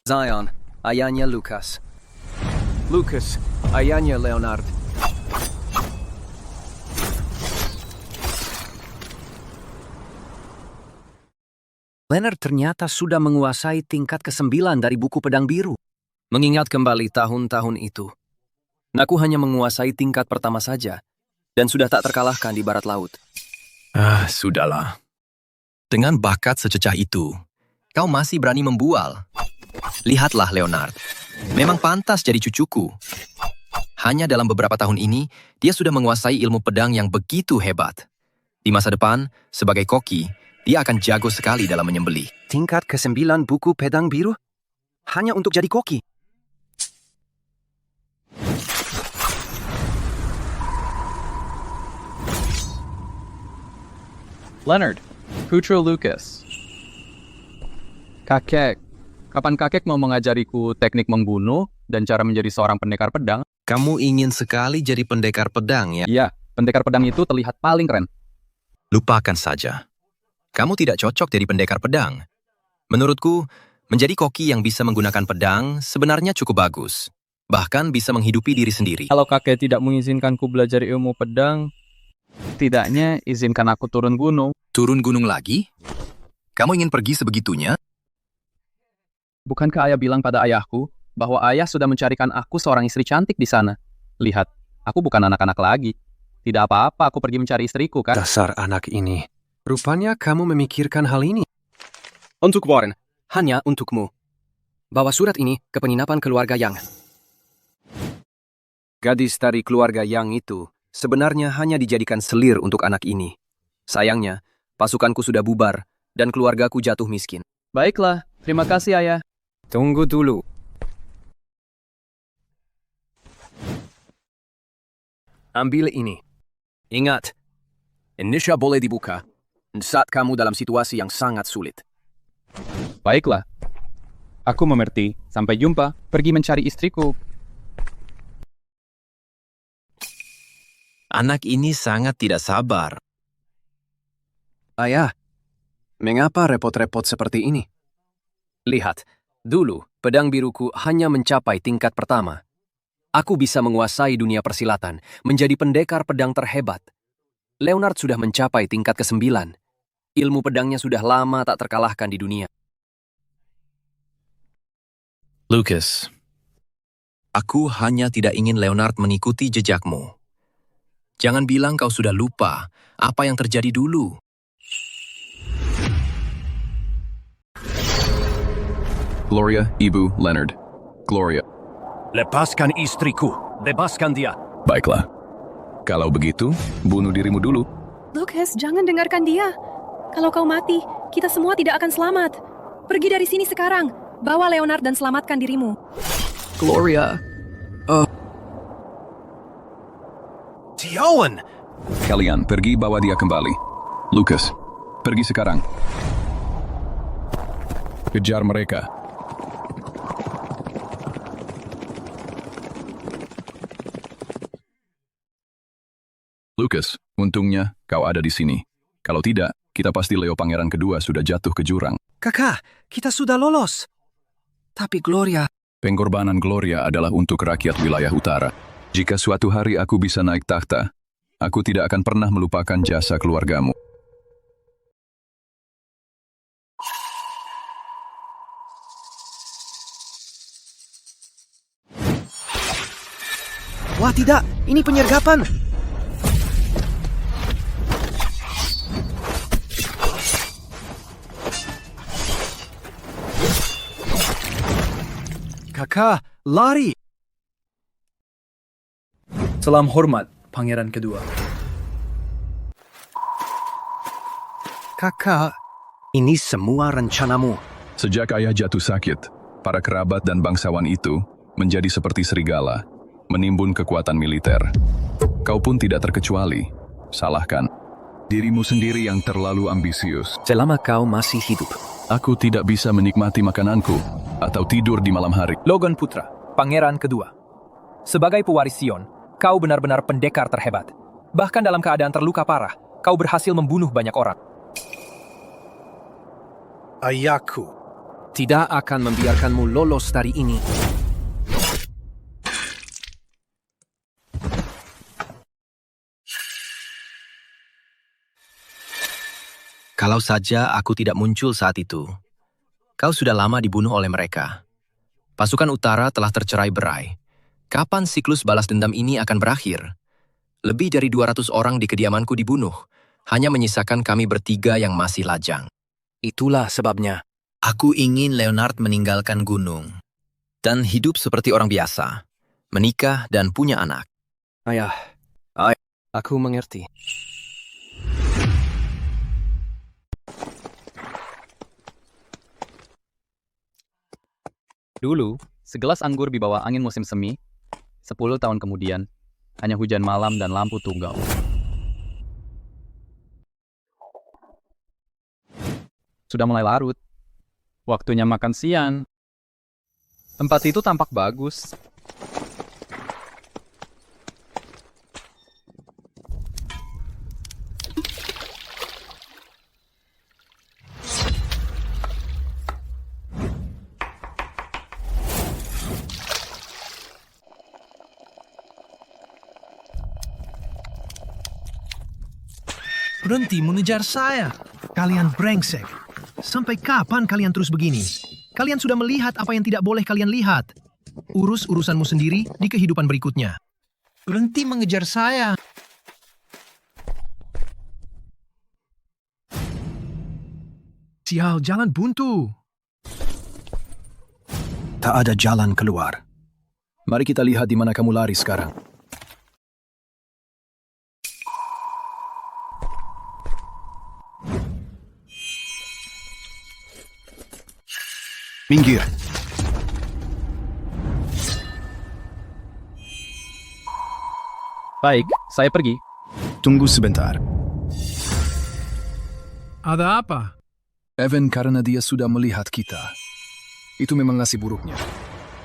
Zion, ayahnya Lucas. Lucas, ayahnya Leonard. Leonard ternyata sudah menguasai tingkat ke-9 dari buku pedang biru. Mengingat kembali tahun-tahun itu, aku hanya menguasai tingkat pertama saja, dan sudah tak terkalahkan di barat laut. Sudahlah. Dengan bakat sececah itu, kau masih berani membual. Lihatlah Leonard, memang pantas jadi cucuku. Hanya dalam beberapa tahun ini, dia sudah menguasai ilmu pedang yang begitu hebat. Di masa depan, sebagai koki, dia akan jago sekali dalam menyembelih. Tingkat ke-9 buku pedang biru? Hanya untuk jadi koki? Leonard, putra Lucas. Kakek, kapan kakek mau mengajariku teknik membunuh dan cara menjadi seorang pendekar pedang? Kamu ingin sekali jadi pendekar pedang, ya? Iya, pendekar pedang itu terlihat paling keren. Lupakan saja. Kamu tidak cocok jadi pendekar pedang. Menurutku, menjadi koki yang bisa menggunakan pedang sebenarnya cukup bagus. Bahkan bisa menghidupi diri sendiri. Kalau kakek tidak mengizinkanku belajar ilmu pedang, tidaknya izinkan aku turun gunung. Turun gunung lagi? Kamu ingin pergi sebegitunya? Bukankah ayah bilang pada ayahku bahwa ayah sudah mencarikan aku seorang istri cantik di sana? Lihat, aku bukan anak-anak lagi. Tidak apa-apa aku pergi mencari istriku, kan? Dasar anak ini. Rupanya kamu memikirkan hal ini. Untuk Warren, hanya untukmu. Bawa surat ini ke penginapan keluarga Yang. Gadis dari keluarga Yang itu sebenarnya hanya dijadikan selir untuk anak ini. Sayangnya, pasukanku sudah bubar dan keluargaku jatuh miskin. Baiklah, terima kasih ayah. Tunggu dulu. Ambil ini. Ingat, Indonesia boleh dibuka saat kamu dalam situasi yang sangat sulit. Baiklah. Aku mengerti. Sampai jumpa. Pergi mencari istriku. Anak ini sangat tidak sabar. Ayah, mengapa repot-repot seperti ini? Lihat, dulu pedang biruku hanya mencapai tingkat pertama. Aku bisa menguasai dunia persilatan, menjadi pendekar pedang terhebat. Leonard sudah mencapai tingkat ke-9. Ilmu pedangnya sudah lama tak terkalahkan di dunia. Lucas, aku hanya tidak ingin Leonard mengikuti jejakmu. Jangan bilang kau sudah lupa apa yang terjadi dulu. Gloria, Ibu, Leonard. Gloria. Lepaskan istriku. Bebaskan dia. Baiklah. Kalau begitu, bunuh dirimu dulu. Lucas, jangan dengarkan dia. Kalau kau mati, kita semua tidak akan selamat. Pergi dari sini sekarang. Bawa Leonard dan selamatkan dirimu. Gloria. Tion! Kalian pergi bawa dia kembali. Lucas, pergi sekarang. Kejar mereka. Lucas, untungnya kau ada di sini. Kalau tidak, kita pasti Leo Pangeran kedua sudah jatuh ke jurang. Kakak, kita sudah lolos. Tapi Gloria... Pengorbanan Gloria adalah untuk rakyat wilayah utara. Jika suatu hari aku bisa naik takhta, aku tidak akan pernah melupakan jasa keluargamu. Wah tidak, ini penyergapan. Kakak, lari! Salam hormat, Pangeran kedua. Kakak, ini semua rencanamu. Sejak ayah jatuh sakit, para kerabat dan bangsawan itu menjadi seperti serigala, menimbun kekuatan militer. Kau pun tidak terkecuali. Salahkan dirimu sendiri yang terlalu ambisius. Selama kau masih hidup, Aku tidak bisa menikmati makananku atau tidur di malam hari. Logan Putra, Pangeran kedua. Sebagai pewaris Sion, kau benar-benar pendekar terhebat. Bahkan dalam keadaan terluka parah, kau berhasil membunuh banyak orang. Ayahku, tidak akan membiarkanmu lolos dari ini. Kalau saja aku tidak muncul saat itu, kau sudah lama dibunuh oleh mereka. Pasukan utara telah tercerai-berai. Kapan siklus balas dendam ini akan berakhir? Lebih dari 200 orang di kediamanku dibunuh, hanya menyisakan kami bertiga yang masih lajang. Itulah sebabnya. Aku ingin Leonard meninggalkan gunung dan hidup seperti orang biasa, menikah dan punya anak. Ayah, aku mengerti. Dulu, segelas anggur di bawah angin musim semi, 10 tahun kemudian, hanya hujan malam dan lampu tunggal. Sudah mulai larut. Waktunya makan siang. Tempat itu tampak bagus. Berhenti mengejar saya. Kalian brengsek. Sampai kapan kalian terus begini? Kalian sudah melihat apa yang tidak boleh kalian lihat. Urus urusanmu sendiri di kehidupan berikutnya. Berhenti mengejar saya. Sial, jalan buntu. Tak ada jalan keluar. Mari kita lihat di mana kamu lari sekarang. Minggir. Baik, saya pergi. Tunggu sebentar. Ada apa? Evan karena dia sudah melihat kita. Itu memang nasib buruknya.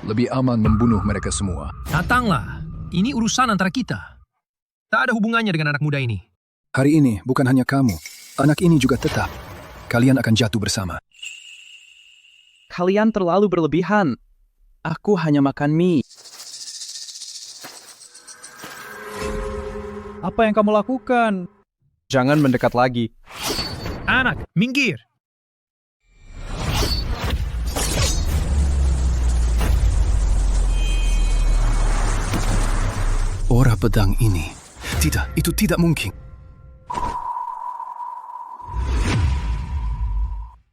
Lebih aman membunuh mereka semua. Datanglah. Ini urusan antara kita. Tak ada hubungannya dengan anak muda ini. Hari ini bukan hanya kamu. Anak ini juga tetap. Kalian akan jatuh bersama. Kalian terlalu berlebihan. Aku hanya makan mie. Apa yang kamu lakukan? Jangan mendekat lagi. Anak, minggir. Ora pedang ini. Tidak, itu tidak mungkin.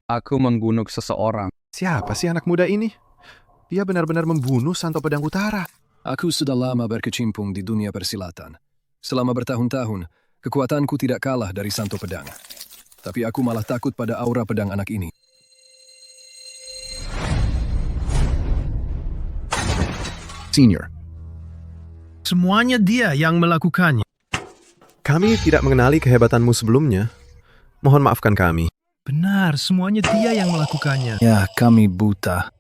Aku menggunung seseorang. Siapa sih anak muda ini? Dia benar-benar membunuh Santo Pedang Utara. Aku sudah lama berkecimpung di dunia persilatan. Selama bertahun-tahun, kekuatanku tidak kalah dari Santo Pedang. Tapi aku malah takut pada aura pedang anak ini. Senior. Semuanya dia yang melakukannya. Kami tidak mengenali kehebatanmu sebelumnya. Mohon maafkan kami. Benar, semuanya dia yang melakukannya. Ya, kami buta.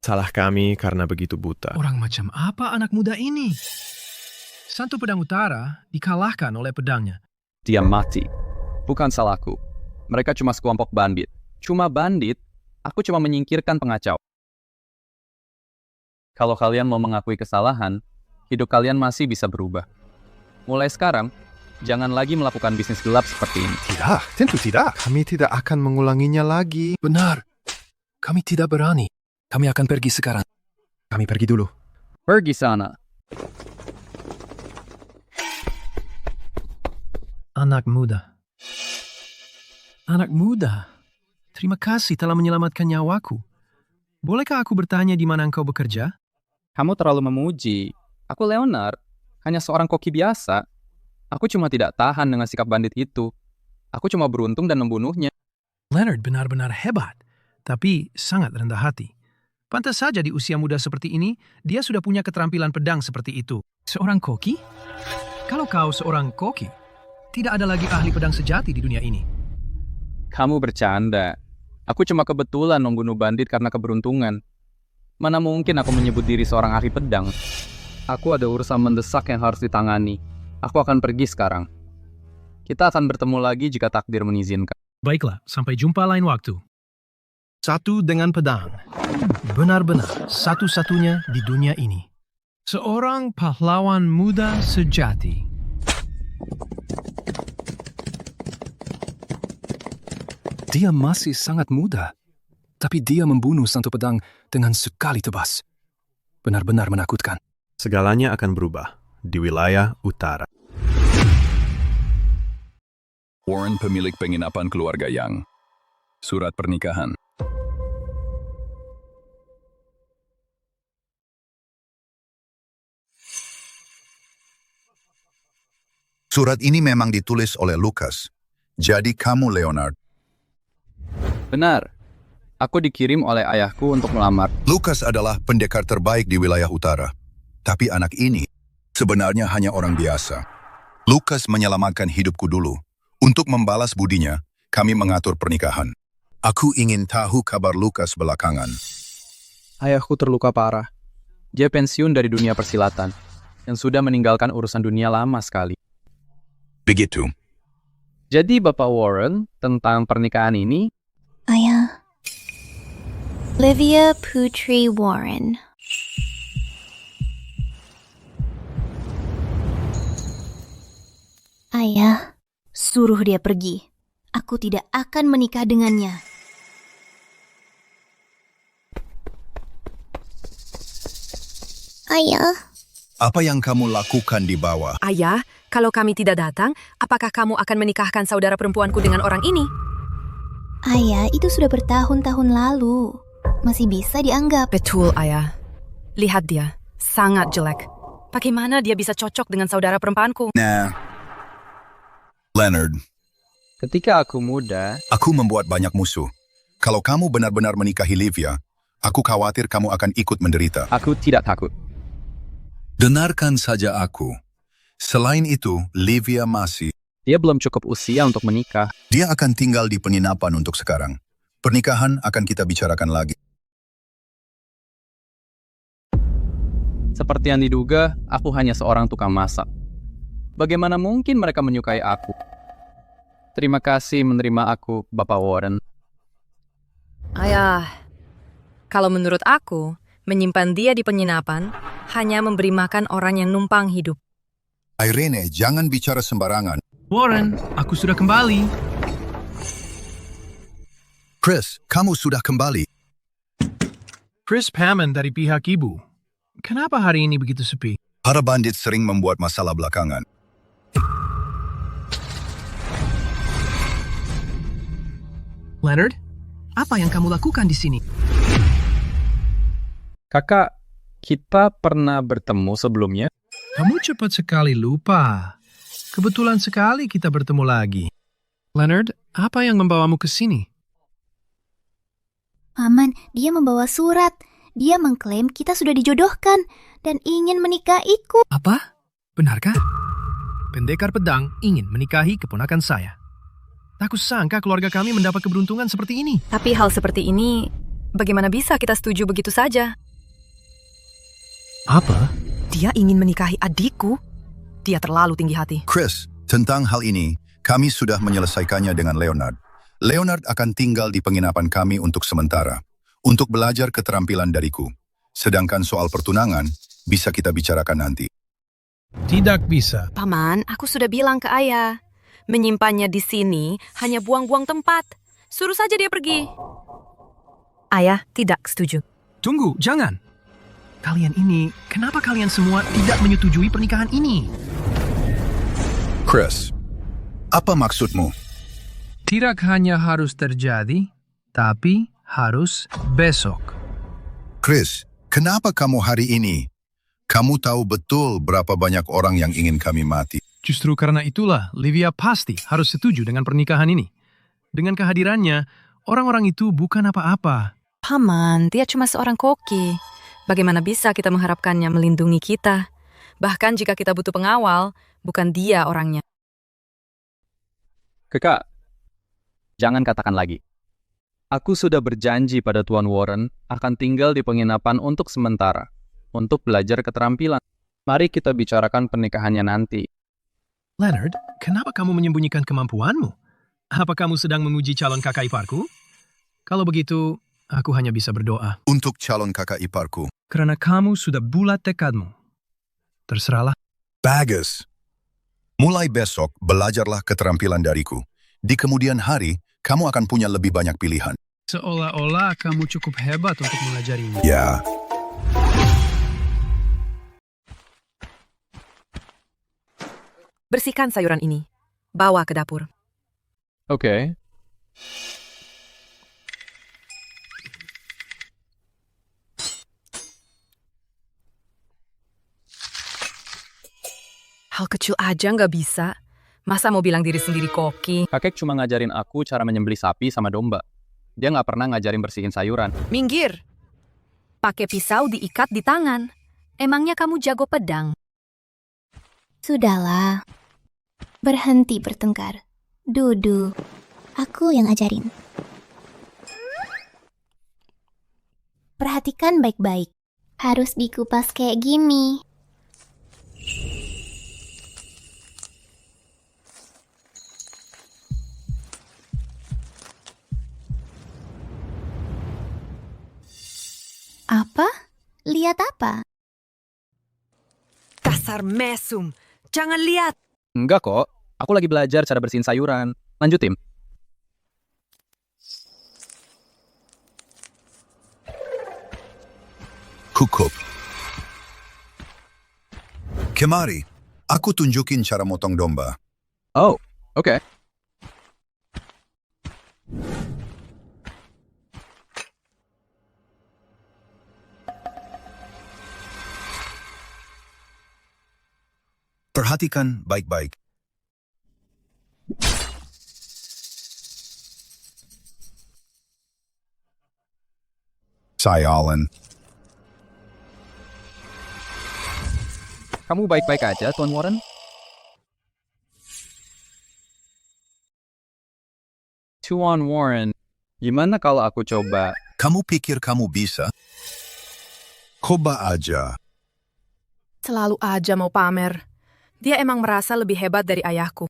Salah kami karena begitu buta. Orang macam apa anak muda ini? Santo Pedang Utara dikalahkan oleh pedangnya. Dia mati. Bukan salahku. Mereka cuma sekelompok bandit. Cuma bandit, aku cuma menyingkirkan pengacau. Kalau kalian mau mengakui kesalahan, hidup kalian masih bisa berubah. Mulai sekarang, jangan lagi melakukan bisnis gelap seperti ini. Tidak, tentu tidak. Kami tidak akan mengulanginya lagi. Benar. Kami tidak berani. Kami akan pergi sekarang. Kami pergi dulu. Pergi sana. Anak muda. Anak muda. Terima kasih telah menyelamatkan nyawaku. Bolehkah aku bertanya di mana engkau bekerja? Kamu terlalu memuji. Aku Leonard, hanya seorang koki biasa. Aku cuma tidak tahan dengan sikap bandit itu. Aku cuma beruntung dan membunuhnya. Leonard benar-benar hebat, tapi sangat rendah hati. Pantas saja di usia muda seperti ini, dia sudah punya keterampilan pedang seperti itu. Seorang koki? Kalau kau seorang koki, tidak ada lagi ahli pedang sejati di dunia ini. Kamu bercanda. Aku cuma kebetulan membunuh bandit karena keberuntungan. Mana mungkin aku menyebut diri seorang ahli pedang. Aku ada urusan mendesak yang harus ditangani. Aku akan pergi sekarang. Kita akan bertemu lagi jika takdir mengizinkan. Baiklah, sampai jumpa lain waktu. Satu dengan pedang. Benar-benar satu-satunya di dunia ini. Seorang pahlawan muda sejati. Dia masih sangat muda, tapi dia membunuh satu pedang dengan sekali tebas. Benar-benar menakutkan. Segalanya akan berubah di wilayah utara. Warren pemilik penginapan keluarga Yang. Surat pernikahan. Surat ini memang ditulis oleh Lucas. Jadi kamu, Leonard. Benar. Aku dikirim oleh ayahku untuk melamar. Lucas adalah pendekar terbaik di wilayah utara. Tapi anak ini sebenarnya hanya orang biasa. Lucas menyelamatkan hidupku dulu. Untuk membalas budinya, kami mengatur pernikahan. Aku ingin tahu kabar Lucas belakangan. Ayahku terluka parah. Dia pensiun dari dunia persilatan dan sudah meninggalkan urusan dunia lama sekali. Begitu. Jadi Bapak Warren, tentang pernikahan ini, Ayah. Livia Putri Warren. Ayah, suruh dia pergi. Aku tidak akan menikah dengannya. Ayah. Apa yang kamu lakukan di bawah? Ayah, kalau kami tidak datang, apakah kamu akan menikahkan saudara perempuanku dengan orang ini? Ayah, itu sudah bertahun-tahun lalu. Masih bisa dianggap. Betul, Ayah. Lihat dia, sangat jelek. Bagaimana dia bisa cocok dengan saudara perempuanku? Nah, Leonard, ketika aku muda, aku membuat banyak musuh. Kalau kamu benar-benar menikahi Livia, aku khawatir kamu akan ikut menderita. aku tidak takut. Dengarkan saja aku. Selain itu, Livia masih. Dia belum cukup usia untuk menikah. Dia akan tinggal di penginapan untuk sekarang. Pernikahan akan kita bicarakan lagi. Seperti yang diduga, aku hanya seorang tukang masak. Bagaimana mungkin mereka menyukai aku? Terima kasih menerima aku, Bapak Warren. Ayah, kalau menurut aku, menyimpan dia di penginapan hanya memberi makan orang yang numpang hidup. Irene, jangan bicara sembarangan. Warren, aku sudah kembali. Chris, kamu sudah kembali. Chris Hammond dari pihak ibu. Kenapa hari ini begitu sepi? Para bandit sering membuat masalah belakangan. Leonard, apa yang kamu lakukan di sini? Kakak, kita pernah bertemu sebelumnya? Kamu cepat sekali lupa. Kebetulan sekali kita bertemu lagi. Leonard, apa yang membawamu ke sini? Paman, dia membawa surat. Dia mengklaim kita sudah dijodohkan dan ingin menikahiku. Apa? Benarkah? Pendekar pedang ingin menikahi keponakan saya. Tak kusangka keluarga kami mendapat keberuntungan seperti ini. Tapi hal seperti ini, bagaimana bisa kita setuju begitu saja? Apa? Dia ingin menikahi adikku? Dia terlalu tinggi hati. Chris, tentang hal ini, kami sudah menyelesaikannya dengan Leonard. Leonard akan tinggal di penginapan kami untuk sementara, untuk belajar keterampilan dariku. Sedangkan soal pertunangan, bisa kita bicarakan nanti. Tidak bisa. Paman, aku sudah bilang ke ayah. Menyimpannya di sini hanya buang-buang tempat. Suruh saja dia pergi. Ayah tidak setuju. Tunggu, jangan. Kalian ini, kenapa kalian semua tidak menyetujui pernikahan ini? Chris, apa maksudmu? Tidak hanya harus terjadi, tapi harus besok. Chris, kenapa kamu hari ini? Kamu tahu betul berapa banyak orang yang ingin kami mati. Justru karena itulah, Livia pasti harus setuju dengan pernikahan ini. Dengan kehadirannya, orang-orang itu bukan apa-apa. Paman, dia cuma seorang koki. Bagaimana bisa kita mengharapkannya melindungi kita? Bahkan jika kita butuh pengawal, bukan dia orangnya. Kakak, jangan katakan lagi. Aku sudah berjanji pada Tuan Warren akan tinggal di penginapan untuk sementara, untuk belajar keterampilan. Mari kita bicarakan pernikahannya nanti. Leonard, kenapa kamu menyembunyikan kemampuanmu? Apa kamu sedang menguji calon kakak iparku? Kalau begitu, Aku hanya bisa berdoa. Untuk calon kakak iparku. Karena kamu sudah bulat tekadmu. Terserahlah. Bagus. Mulai besok, belajarlah keterampilan dariku. Di kemudian hari, kamu akan punya lebih banyak pilihan. Seolah-olah kamu cukup hebat untuk mengajarinya. Ya. Bersihkan sayuran ini. Bawa ke dapur. Oke. Hal kecil aja nggak bisa. Masa mau bilang diri sendiri koki? Kakek cuma ngajarin aku cara menyembelih sapi sama domba. Dia nggak pernah ngajarin bersihin sayuran. Minggir. Pakai pisau diikat di tangan. Emangnya kamu jago pedang? Sudahlah. Berhenti bertengkar. Dudu. Aku yang ajarin. Perhatikan baik-baik. Harus dikupas kayak gini. Apa? Lihat apa? Kasar mesum. Jangan lihat. Enggak kok. Aku lagi belajar cara bersihin sayuran. Lanjutin. Cukup. Kemari. Aku tunjukin cara motong domba. Oh, oke. Perhatikan baik-baik. Sayalan. Kamu baik-baik aja, Tuan Warren? Tuan Warren, gimana kalau aku coba? Kamu pikir kamu bisa? Coba aja. Selalu aja mau pamer. Dia emang merasa lebih hebat dari ayahku.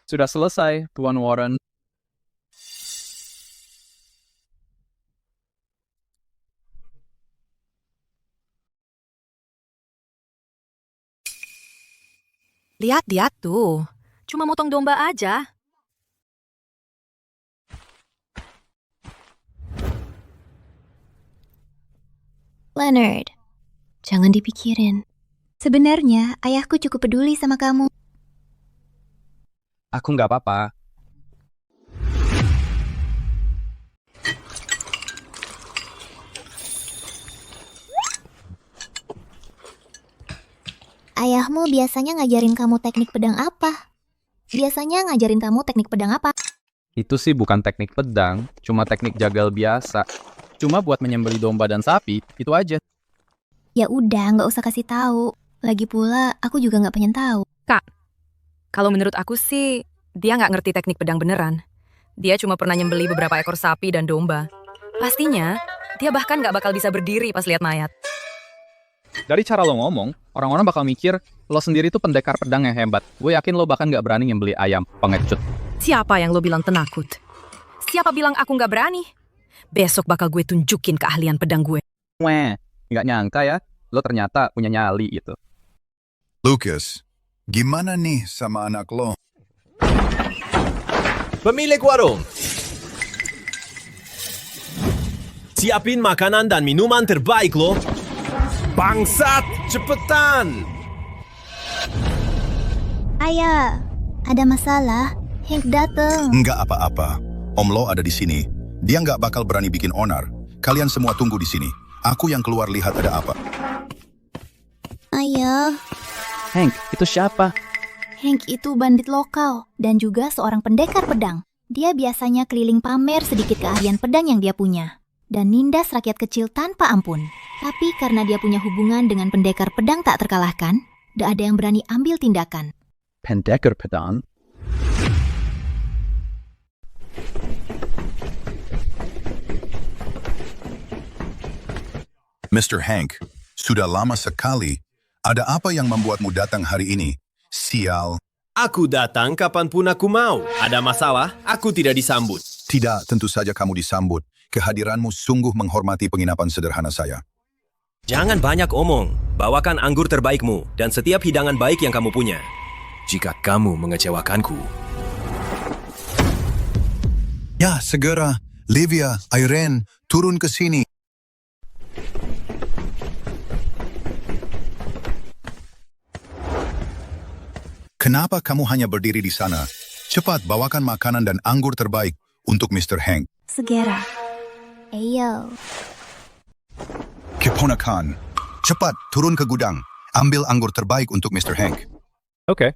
Sudah selesai, Tuan Warren. Lihat tuh. Cuma motong domba aja. Leonard, jangan dipikirin. Sebenarnya ayahku cukup peduli sama kamu. Aku nggak apa-apa. Ayahmu biasanya ngajarin kamu teknik pedang apa? Biasanya ngajarin kamu teknik pedang apa? Itu sih bukan teknik pedang, cuma teknik jagal biasa. Cuma buat menyembelih domba dan sapi, itu aja. Ya udah, nggak usah kasih tahu. Lagi pula, aku juga nggak pengen tahu. Kak, kalau menurut aku sih, dia nggak ngerti teknik pedang beneran. Dia cuma pernah nyembelih beberapa ekor sapi dan domba. Pastinya, dia bahkan nggak bakal bisa berdiri pas lihat mayat. Dari cara lo ngomong, orang-orang bakal mikir lo sendiri tuh pendekar pedang yang hebat. Gue yakin lo bahkan nggak berani nyembelih ayam, pengecut. Siapa yang lo bilang penakut? Siapa bilang aku nggak berani? Besok bakal gue tunjukin keahlian pedang gue. Weh, nggak nyangka ya, lo ternyata punya nyali itu. Lucas, gimana nih sama anak lo? Pemilik warung, siapin makanan dan minuman terbaik lo. Bangsat, cepetan! Ayah, ada masalah. Hank dateng. Enggak apa-apa. Om Lo ada di sini. Dia nggak bakal berani bikin onar. Kalian semua tunggu di sini. Aku yang keluar lihat ada apa. Ayah. Hank, itu siapa? Hank itu bandit lokal dan juga seorang pendekar pedang. Dia biasanya keliling pamer sedikit keahlian pedang yang dia punya. dan nindas rakyat kecil tanpa ampun. Tapi karena dia punya hubungan dengan pendekar pedang tak terkalahkan, tidak ada yang berani ambil tindakan. Pendekar pedang? Mr. Hank, sudah lama sekali. Ada apa yang membuatmu datang hari ini? Sial. Aku datang kapanpun aku mau. Ada masalah, aku tidak disambut. Tidak, tentu saja kamu disambut. Kehadiranmu sungguh menghormati penginapan sederhana saya. Jangan banyak omong. Bawakan anggur terbaikmu dan setiap hidangan baik yang kamu punya. Jika kamu mengecewakanku. Ya, segera. Livia, Irene, turun ke sini. Kenapa kamu hanya berdiri di sana? Cepat bawakan makanan dan anggur terbaik untuk Mr. Hank. Segera. Ayo. Keponakan, cepat turun ke gudang. Ambil anggur terbaik untuk Mr. Hank. Oke.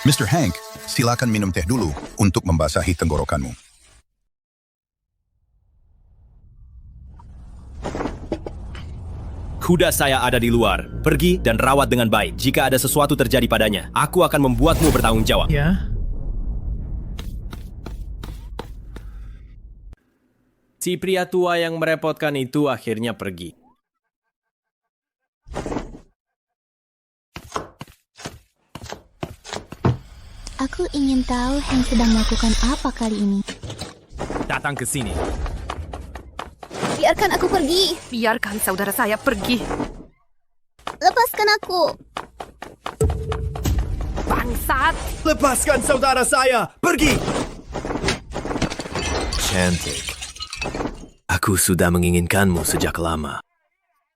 Mr. Hank, silakan minum teh dulu untuk membasahi tenggorokanmu. Kuda saya ada di luar. Pergi dan rawat dengan baik. Jika ada sesuatu terjadi padanya, aku akan membuatmu bertanggung jawab. Ya, Si pria tua yang merepotkan itu akhirnya pergi. Aku ingin tahu Hank sedang melakukan apa kali ini. Datang ke sini. Biarkan aku pergi. Biarkan saudara saya pergi. Lepaskan aku. Bangsat! Lepaskan saudara saya! Pergi! Cantik. Aku sudah menginginkanmu sejak lama.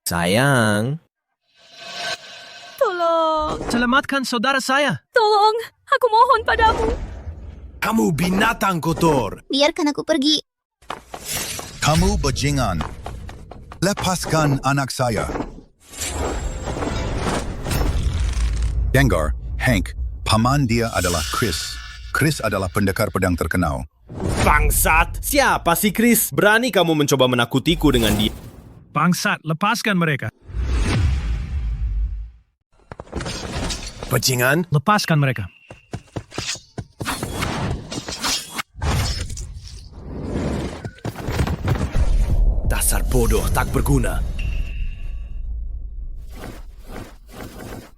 Sayang. Tolong! selamatkan saudara saya. Tolong! Aku mohon padamu. Kamu binatang kotor. Biarkan aku pergi. Kamu bajingan. Lepaskan anak saya. Dengar, Hank, paman dia adalah Chris. Chris adalah pendekar pedang terkenal. Bangsat! Siapa sih Chris? Berani kamu mencoba menakutiku dengan dia? Bangsat, lepaskan mereka. Bajingan? Lepaskan mereka. Dasar bodoh tak berguna.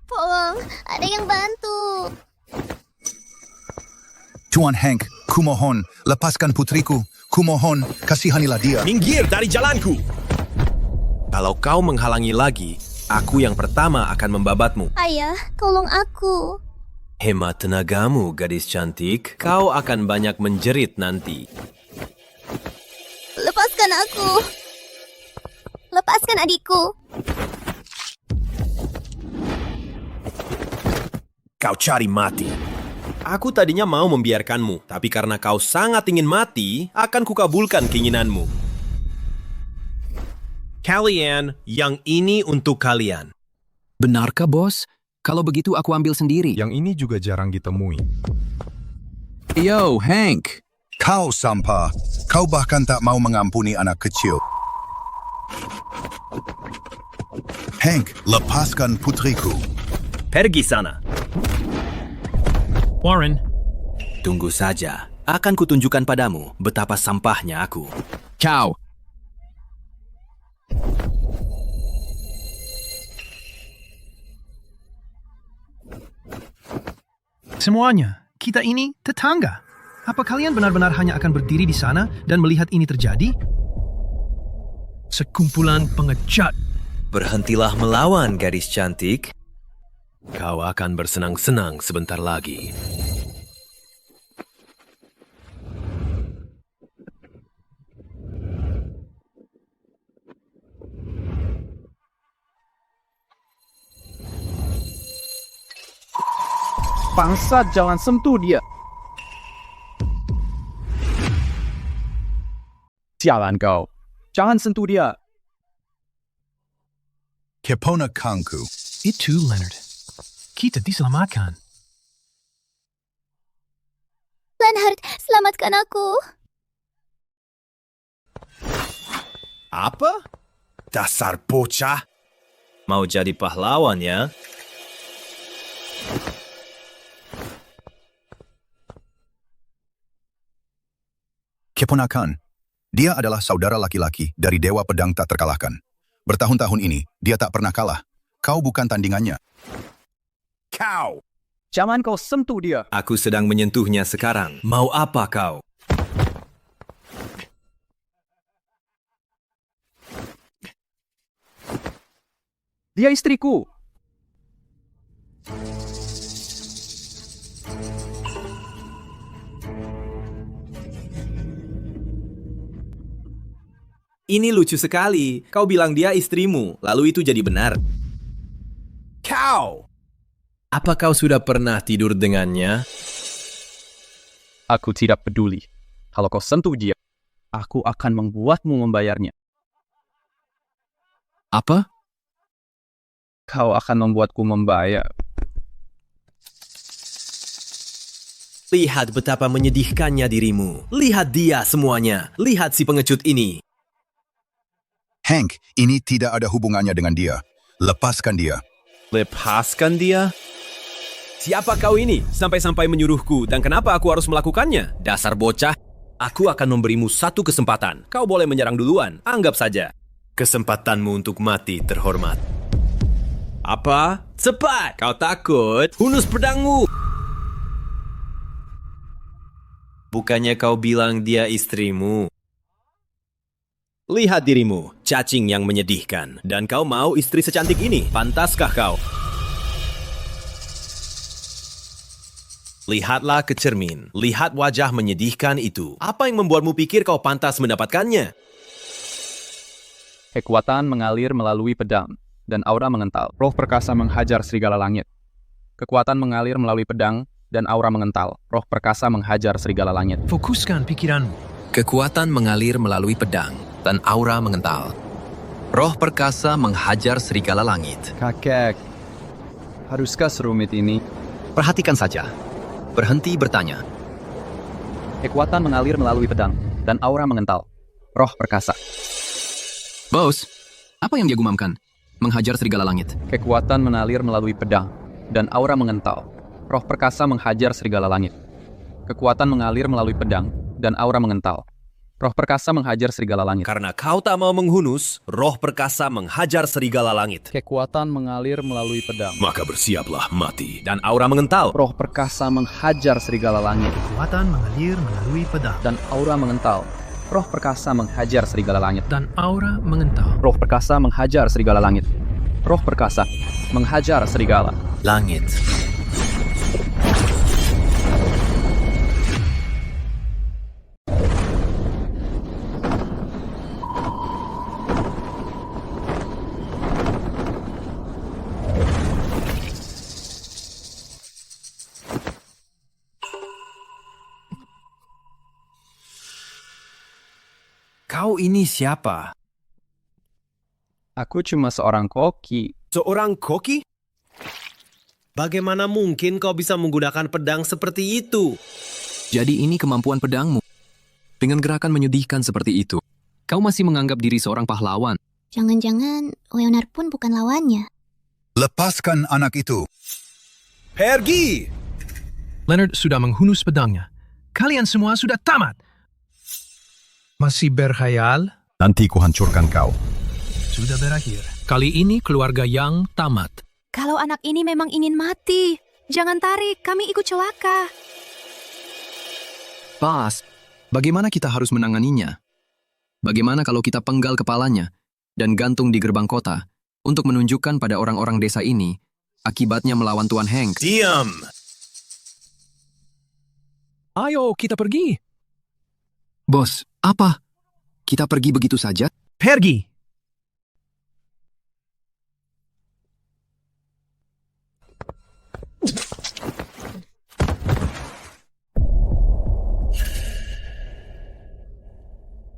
Tolong, ada yang bantu. Tuan Hank, kumohon, lepaskan putriku. Kumohon, kasihanilah dia. Minggir dari jalanku! Kalau kau menghalangi lagi, aku yang pertama akan membabatmu. Ayah, tolong aku. Hemat tenagamu, gadis cantik. Kau akan banyak menjerit nanti. Lepaskan aku. Lepaskan adikku. Kau cari mati. Aku tadinya mau membiarkanmu, tapi karena kau sangat ingin mati, akan kukabulkan keinginanmu. Kalian, yang ini untuk kalian. Benarkah, bos? Kalau begitu aku ambil sendiri. Yang ini juga jarang ditemui. Yo, Hank. Kau sampah. Kau bahkan tak mau mengampuni anak kecil. Hank, lepaskan putriku. Pergi sana. Warren. Tunggu saja. Akan kutunjukkan padamu betapa sampahnya aku. Kau. Semuanya, kita ini tetangga. Apa kalian benar-benar hanya akan berdiri di sana dan melihat ini terjadi? Sekumpulan pengecut. Berhentilah melawan, gadis cantik. Kau akan bersenang-senang sebentar lagi. Bangsat, jangan sentuh dia. Sialan kau. Jangan sentuh dia. Keponakanku. Itu, Leonard. Kita diselamatkan. Leonard, selamatkan aku. Apa? Dasar bocah. Mau jadi pahlawan ya? Keponakan, dia adalah saudara laki-laki dari Dewa Pedang tak terkalahkan. Bertahun-tahun ini, dia tak pernah kalah. Kau bukan tandingannya. Kau! Jangan kau sentuh dia. Aku sedang menyentuhnya sekarang. Mau apa kau? Dia istriku. Ini lucu sekali. Kau bilang dia istrimu, lalu itu jadi benar. Kau! Apa kau sudah pernah tidur dengannya? Aku tidak peduli. Kalau kau sentuh dia, aku akan membuatmu membayarnya. Apa? Kau akan membuatku membayar. Lihat betapa menyedihkannya dirimu. Lihat dia semuanya. Lihat si pengecut ini. Hank, ini tidak ada hubungannya dengan dia. Lepaskan dia. Lepaskan dia? Siapa kau ini? Sampai-sampai menyuruhku. Dan kenapa aku harus melakukannya? Dasar bocah. Aku akan memberimu satu kesempatan. Kau boleh menyerang duluan. Anggap saja. Kesempatanmu untuk mati terhormat. Apa? Cepat! Kau takut? Hunus pedangmu! Bukannya kau bilang dia istrimu? Lihat dirimu, cacing yang menyedihkan. Dan kau mau istri secantik ini? Pantaskah kau? Lihatlah ke cermin. Lihat wajah menyedihkan itu. Apa yang membuatmu pikir kau pantas mendapatkannya? Kekuatan mengalir melalui pedang, dan aura mengental. Roh perkasa menghajar serigala langit. Kekuatan mengalir melalui pedang, dan aura mengental. Roh perkasa menghajar serigala langit. Fokuskan pikiranmu. Kekuatan mengalir melalui pedang, dan aura mengental. Roh perkasa menghajar serigala langit. Kakek, haruskah serumit ini? Perhatikan saja. Berhenti bertanya. Kekuatan mengalir melalui pedang, dan aura mengental. Roh perkasa. Bos, apa yang dia gumamkan? Menghajar serigala langit. Kekuatan mengalir melalui pedang, dan aura mengental. Roh perkasa menghajar serigala langit. Kekuatan mengalir melalui pedang, dan aura mengental. Roh perkasa menghajar serigala langit. Karena kau tak mau menghunus, roh perkasa menghajar serigala langit. Kekuatan mengalir melalui pedang. Maka bersiaplah mati. Dan aura mengental. Roh perkasa menghajar serigala langit. Kekuatan mengalir melalui pedang. Dan aura mengental. Roh perkasa menghajar serigala langit. Dan aura mengental. Roh perkasa menghajar serigala langit. Roh perkasa menghajar serigala langit. Kau ini siapa? Aku cuma seorang koki. Seorang koki? Bagaimana mungkin kau bisa menggunakan pedang seperti itu? Jadi ini kemampuan pedangmu. Dengan gerakan menyedihkan seperti itu, kau masih menganggap diri seorang pahlawan. Jangan-jangan Leonard pun bukan lawannya. Lepaskan anak itu. Pergi! Leonard sudah menghunus pedangnya. Kalian semua sudah tamat. Masih berkhayal? Nanti kuhancurkan kau. Sudah berakhir. Kali ini keluarga yang tamat. Kalau anak ini memang ingin mati, jangan tarik, kami ikut celaka. Pas, bagaimana kita harus menanganinya? Bagaimana kalau kita penggal kepalanya dan gantung di gerbang kota untuk menunjukkan pada orang-orang desa ini akibatnya melawan Tuan Hank? Diam! Ayo, kita pergi. Bos, apa? Kita pergi begitu saja? Pergi.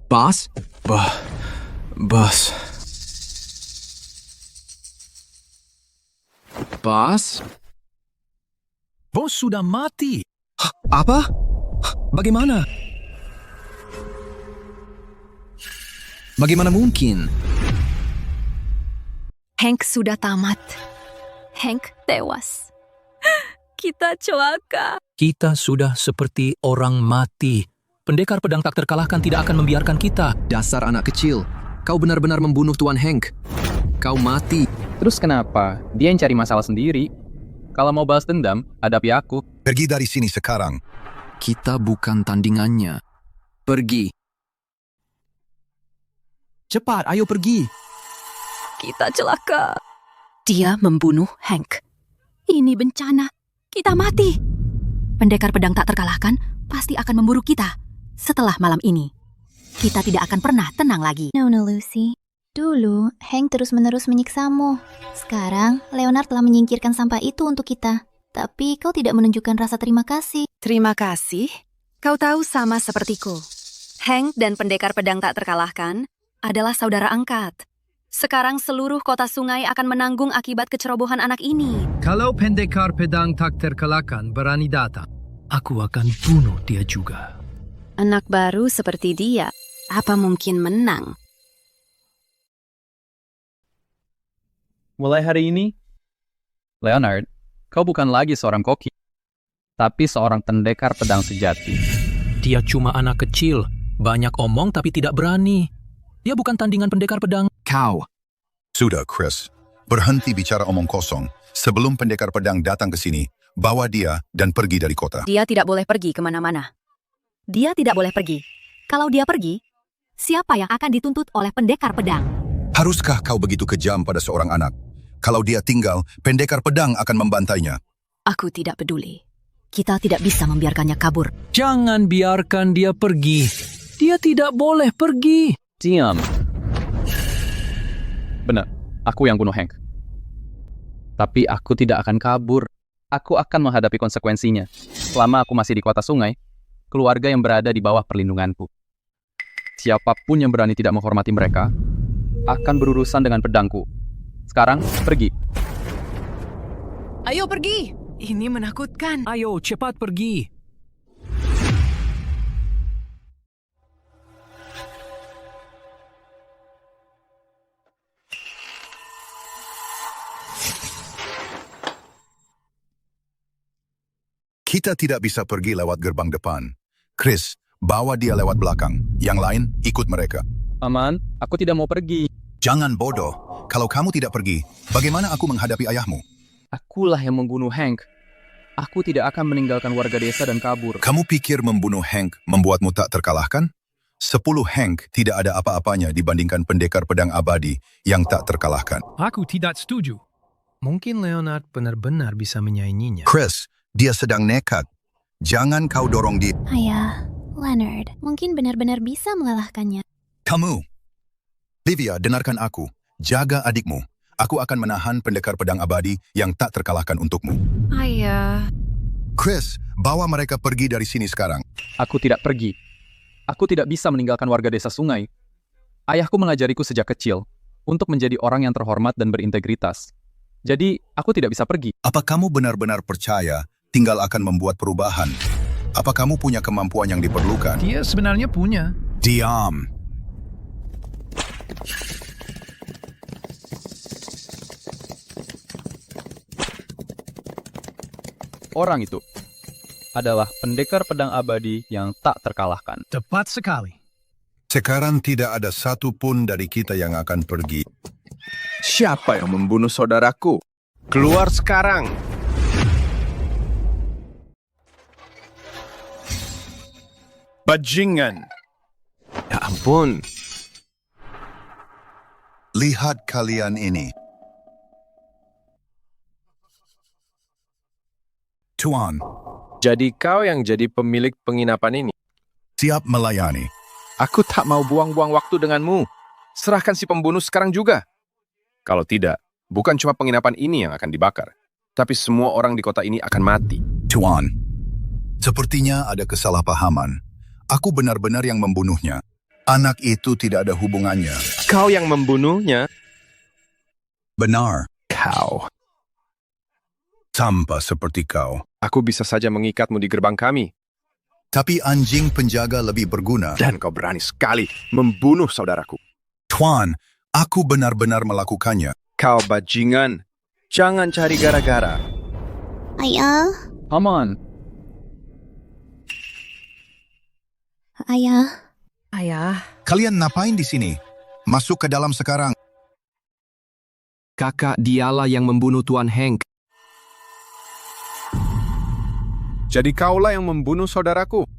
Bos? Bos. Bos? Bos sudah mati. Apa? Bagaimana? Bagaimana mungkin? Hank sudah tamat. Hank tewas. Kita celaka. Kita sudah seperti orang mati. Pendekar pedang tak terkalahkan tidak akan membiarkan kita. Dasar anak kecil. Kau benar-benar membunuh Tuan Hank. Kau mati. Terus kenapa? Dia yang cari masalah sendiri. Kalau mau balas dendam, hadapi aku. Pergi dari sini sekarang. Kita bukan tandingannya. Pergi. Cepat, ayo pergi. Kita celaka. Dia membunuh Hank. Ini bencana. Kita mati. Pendekar pedang tak terkalahkan pasti akan memburu kita. Setelah malam ini, kita tidak akan pernah tenang lagi. No, Lucy. Dulu, Hank terus-menerus menyiksamu. Sekarang, Leonard telah menyingkirkan sampah itu untuk kita. Tapi kau tidak menunjukkan rasa terima kasih. Terima kasih. Kau tahu sama sepertiku. Hank dan pendekar pedang tak terkalahkan adalah saudara angkat. Sekarang seluruh kota sungai akan menanggung akibat kecerobohan anak ini. Kalau pendekar pedang tak terkalahkan berani datang, aku akan bunuh dia juga. Anak baru seperti dia, apa mungkin menang? Mulai hari ini, Leonard, kau bukan lagi seorang koki, tapi seorang pendekar pedang sejati. Dia cuma anak kecil, banyak omong tapi tidak berani. Dia bukan tandingan pendekar pedang. Kau. Sudah, Chris. Berhenti bicara omong kosong. Sebelum pendekar pedang datang ke sini, bawa dia dan pergi dari kota. Dia tidak boleh pergi kemana-mana. Dia tidak boleh pergi. Kalau dia pergi, siapa yang akan dituntut oleh pendekar pedang? Haruskah kau begitu kejam pada seorang anak? Kalau dia tinggal, pendekar pedang akan membantainya. Aku tidak peduli. Kita tidak bisa membiarkannya kabur. Jangan biarkan dia pergi. Dia tidak boleh pergi. Diam. Benar, aku yang bunuh Hank. Tapi aku tidak akan kabur. Aku akan menghadapi konsekuensinya. Selama aku masih di kota sungai, keluarga yang berada di bawah perlindunganku. Siapapun yang berani tidak menghormati mereka, akan berurusan dengan pedangku. Sekarang, pergi. Ayo pergi. Ini menakutkan. Ayo, cepat pergi. Kita tidak bisa pergi lewat gerbang depan. Chris, bawa dia lewat belakang. Yang lain, ikut mereka. Aman, aku tidak mau pergi. Jangan bodoh. Kalau kamu tidak pergi, bagaimana aku menghadapi ayahmu? Akulah yang membunuh Hank. Aku tidak akan meninggalkan warga desa dan kabur. Kamu pikir membunuh Hank membuatmu tak terkalahkan? 10 Hank tidak ada apa-apanya dibandingkan pendekar pedang abadi yang tak terkalahkan. Aku tidak setuju. Mungkin Leonard benar-benar bisa menyainginya. Chris, dia sedang nekat. Jangan kau dorong dia. Ayah, Leonard mungkin benar-benar bisa mengalahkannya. Kamu. Livia, dengarkan aku. Jaga adikmu. Aku akan menahan pendekar pedang abadi yang tak terkalahkan untukmu. Ayah. Chris, bawa mereka pergi dari sini sekarang. Aku tidak pergi. Aku tidak bisa meninggalkan warga desa sungai. Ayahku mengajariku sejak kecil untuk menjadi orang yang terhormat dan berintegritas. Jadi, aku tidak bisa pergi. Apa kamu benar-benar percaya tinggal akan membuat perubahan? Apa kamu punya kemampuan yang diperlukan? Dia sebenarnya punya. Diam. Orang itu adalah pendekar pedang abadi yang tak terkalahkan. Tepat sekali. Sekarang tidak ada satupun dari kita yang akan pergi. Siapa yang membunuh saudaraku? Keluar sekarang! Bajingan! Ya ampun. Lihat kalian ini. Tuan, Jadi kau yang jadi pemilik penginapan ini? siap melayani. Aku tak mau buang-buang waktu denganmu. Serahkan si pembunuh sekarang juga. Kalau tidak, bukan cuma penginapan ini yang akan dibakar, tapi semua orang di kota ini akan mati. Tuan, sepertinya ada kesalahpahaman. Aku benar-benar yang membunuhnya. Anak itu tidak ada hubungannya. Kau yang membunuhnya? Benar. Kau. Sampah seperti kau. Aku bisa saja mengikatmu di gerbang kami. Tapi anjing penjaga lebih berguna. Dan kau berani sekali membunuh saudaraku. Tuan, aku benar-benar melakukannya. Kau bajingan. Jangan cari gara-gara. Ayah, Come on. ayah. Ayah. Kalian ngapain di sini? Masuk ke dalam sekarang. Kakak dialah yang membunuh Tuan Hank. Jadi kaulah yang membunuh saudaraku.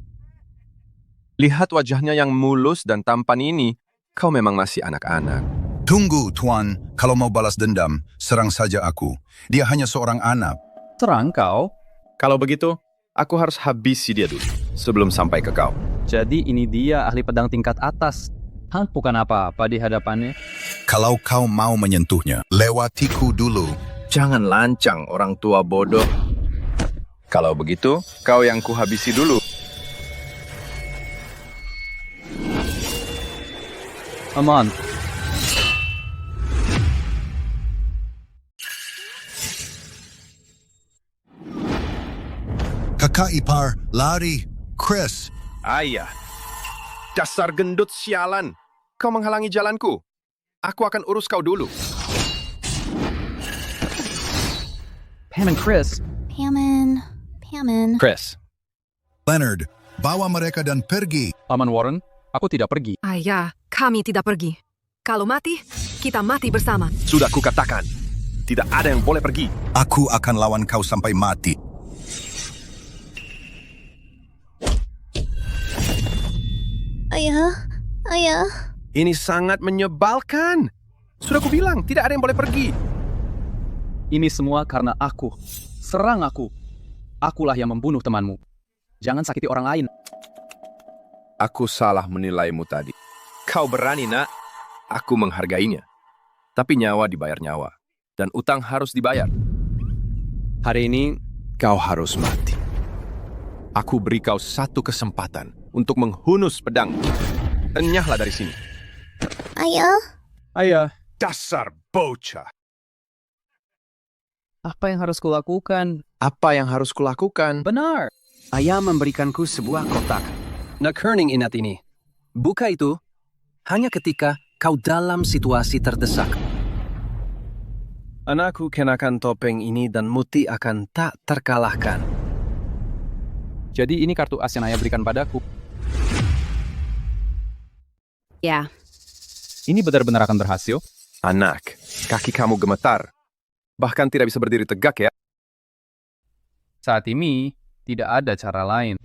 Lihat wajahnya yang mulus dan tampan ini. Kau memang masih anak-anak. Tunggu, Tuan. Kalau mau balas dendam, serang saja aku. Dia hanya seorang anak. Serang kau? Kalau begitu, aku harus habisi dia dulu sebelum sampai ke kau. Jadi ini dia ahli pedang tingkat atas. Hank bukan apa-apa di hadapannya. Kalau kau mau menyentuhnya, lewatiku dulu. Jangan lancang, orang tua bodoh. Kalau begitu, kau yang kuhabisi dulu. Come on. Kakak ipar, lari. Chris. Ayah, dasar gendut sialan. Kau menghalangi jalanku. Aku akan urus kau dulu. Pam and Chris. Paman. Chris. Leonard, bawa mereka dan pergi. Paman Warren, aku tidak pergi. Ayah, kami tidak pergi. Kalau mati, kita mati bersama. Sudah kukatakan, tidak ada yang boleh pergi. Aku akan lawan kau sampai mati. Ayah. Ini sangat menyebalkan. Sudah kubilang, tidak ada yang boleh pergi. Ini semua karena aku. Serang aku. Akulah yang membunuh temanmu. Jangan sakiti orang lain. Aku salah menilaimu tadi. Kau berani, nak. Aku menghargainya. Tapi nyawa dibayar nyawa. Dan utang harus dibayar. Hari ini, kau harus mati. Aku beri kau satu kesempatan untuk menghunus pedang. Enyahlah dari sini. Ayah, Dasar bocah. apa yang harus kulakukan? Apa yang harus kulakukan? Benar. Ayah memberikanku sebuah kotak. Kening inat ini. Buka itu hanya ketika kau dalam situasi terdesak. Anakku kenakan topeng ini dan Muti akan tak terkalahkan. Jadi ini kartu as yang ayah berikan padaku. Ya. Ini benar-benar akan berhasil? Anak, kaki kamu gemetar. Bahkan tidak bisa berdiri tegak ya. Saat ini, tidak ada cara lain.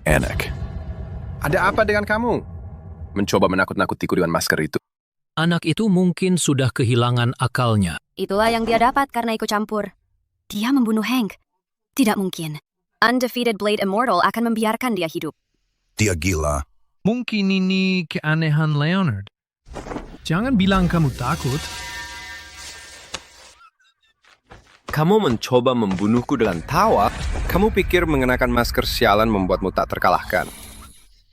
Enak. Ada apa dengan kamu? Mencoba menakut-nakutiku dengan masker itu. Anak itu mungkin sudah kehilangan akalnya. Itulah yang dia dapat karena ikut campur. Dia membunuh Hank. Tidak mungkin. Undefeated Blade Immortal akan membiarkan dia hidup. Dia gila. Mungkin ini keanehan Leonard. Jangan bilang kamu takut. Kamu mencoba membunuhku dengan tawa? Kamu pikir mengenakan masker sialan membuatmu tak terkalahkan?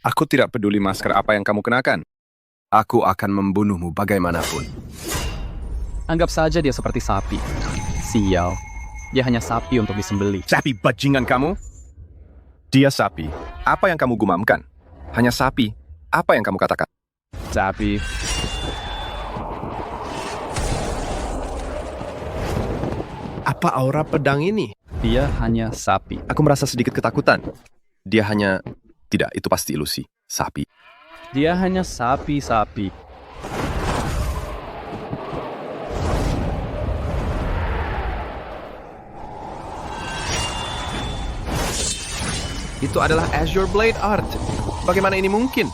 Aku tidak peduli masker apa yang kamu kenakan. Aku akan membunuhmu bagaimanapun. Anggap saja dia seperti sapi. Sial. Dia hanya sapi untuk disembelih. Sapi bajingan kamu? Dia sapi. Apa yang kamu gumamkan? Hanya sapi. Apa yang kamu katakan? Sapi. Apa aura pedang ini? Dia hanya sapi. Aku merasa sedikit ketakutan. Dia hanya... Tidak, itu pasti ilusi. Sapi. Dia hanya sapi-sapi. Itu adalah Azure Blade Art. Bagaimana ini mungkin?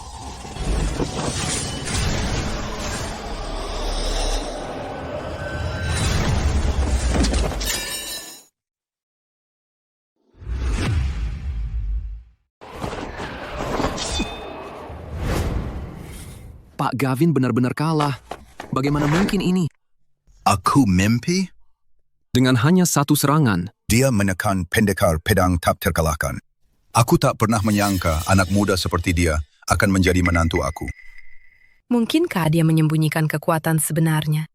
Pak Gavin benar-benar kalah. Bagaimana mungkin ini? Aku mimpi? Dengan hanya satu serangan. Dia menekan pendekar pedang tak terkalahkan. Aku tak pernah menyangka anak muda seperti dia akan menjadi menantu aku. Mungkinkah dia menyembunyikan kekuatan sebenarnya?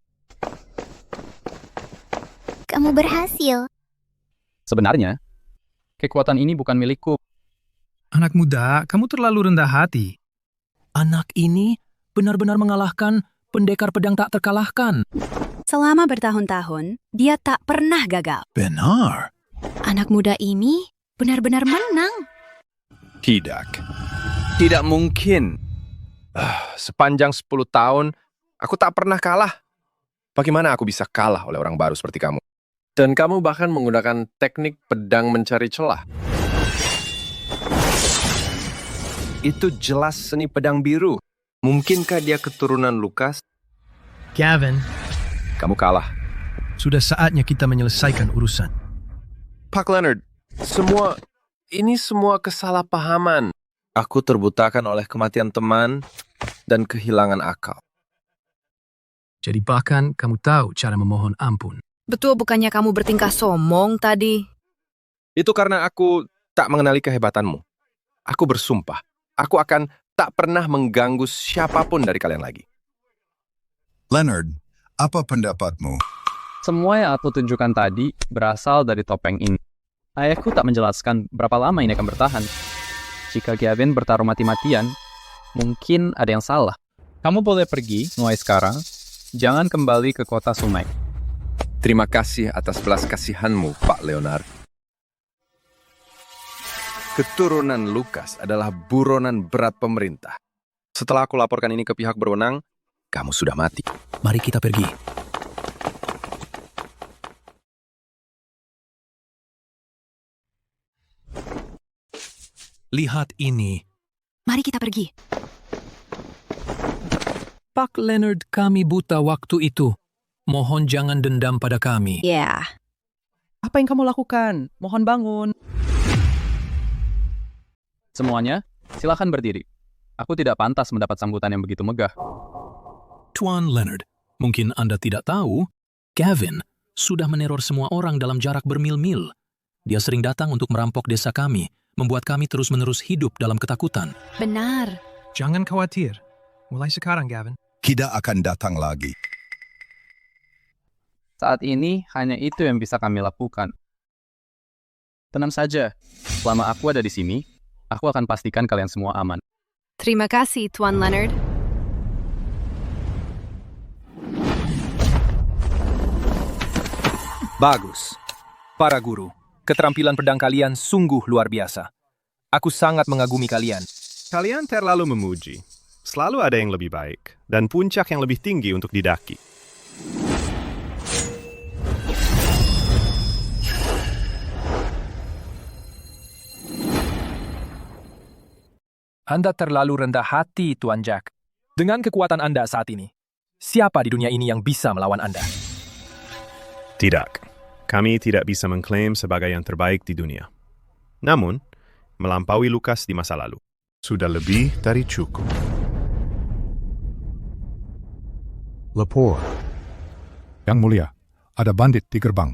Kamu berhasil. Sebenarnya, kekuatan ini bukan milikku. Anak muda, kamu terlalu rendah hati. Anak ini benar-benar mengalahkan pendekar pedang tak terkalahkan. Selama bertahun-tahun, dia tak pernah gagal. Benar. Anak muda ini benar-benar menang. Tidak mungkin. Sepanjang 10 tahun, aku tak pernah kalah. Bagaimana aku bisa kalah oleh orang baru seperti kamu? Dan kamu bahkan menggunakan teknik pedang mencari celah. Itu jelas seni pedang biru. Mungkinkah dia keturunan Lukas? Gavin, Kamu kalah. sudah saatnya kita menyelesaikan urusan. Pak Leonard, ini semua kesalahpahaman. Aku terbutakan oleh kematian teman dan kehilangan akal. Jadi bahkan kamu tahu cara memohon ampun. Betul bukannya kamu bertingkah sombong tadi? Itu karena aku tak mengenali kehebatanmu. Aku bersumpah, aku akan tak pernah mengganggu siapapun dari kalian lagi. Leonard, apa pendapatmu? Semua yang aku tunjukkan tadi berasal dari topeng ini. Ayahku tak menjelaskan berapa lama ini akan bertahan. Jika Gavin bertarung mati-matian, mungkin ada yang salah. Kamu boleh pergi mulai sekarang. Jangan kembali ke kota Sumek. Terima kasih atas belas kasihanmu, Pak Leonard. Keturunan Lukas adalah buronan berat pemerintah. Setelah aku laporkan ini ke pihak berwenang, kamu sudah mati. Mari kita pergi. Lihat ini. Mari kita pergi. Pak Leonard, kami buta waktu itu. Mohon jangan dendam pada kami. Ya. Apa yang kamu lakukan? Mohon bangun. Semuanya, silakan berdiri. Aku tidak pantas mendapat sambutan yang begitu megah. Tuan Leonard, mungkin Anda tidak tahu, Gavin sudah meneror semua orang dalam jarak bermil-mil. Dia sering datang untuk merampok desa kami, membuat kami terus-menerus hidup dalam ketakutan. Benar. Jangan khawatir. Mulai sekarang, Gavin. Tidak akan datang lagi. Saat ini, hanya itu yang bisa kami lakukan. Tenang saja, selama aku ada di sini, aku akan pastikan kalian semua aman. Terima kasih, Tuan Leonard. Bagus. Para guru, keterampilan pedang kalian sungguh luar biasa. Aku sangat mengagumi kalian. Kalian terlalu memuji. Selalu ada yang lebih baik, dan puncak yang lebih tinggi untuk didaki. Anda terlalu rendah hati, Tuan Jack. Dengan kekuatan Anda saat ini, siapa di dunia ini yang bisa melawan Anda? Tidak. Kami tidak bisa mengklaim sebagai yang terbaik di dunia. Namun, melampaui Lukas di masa lalu. Sudah lebih dari cukup. Lepore. Yang mulia, ada bandit di gerbang.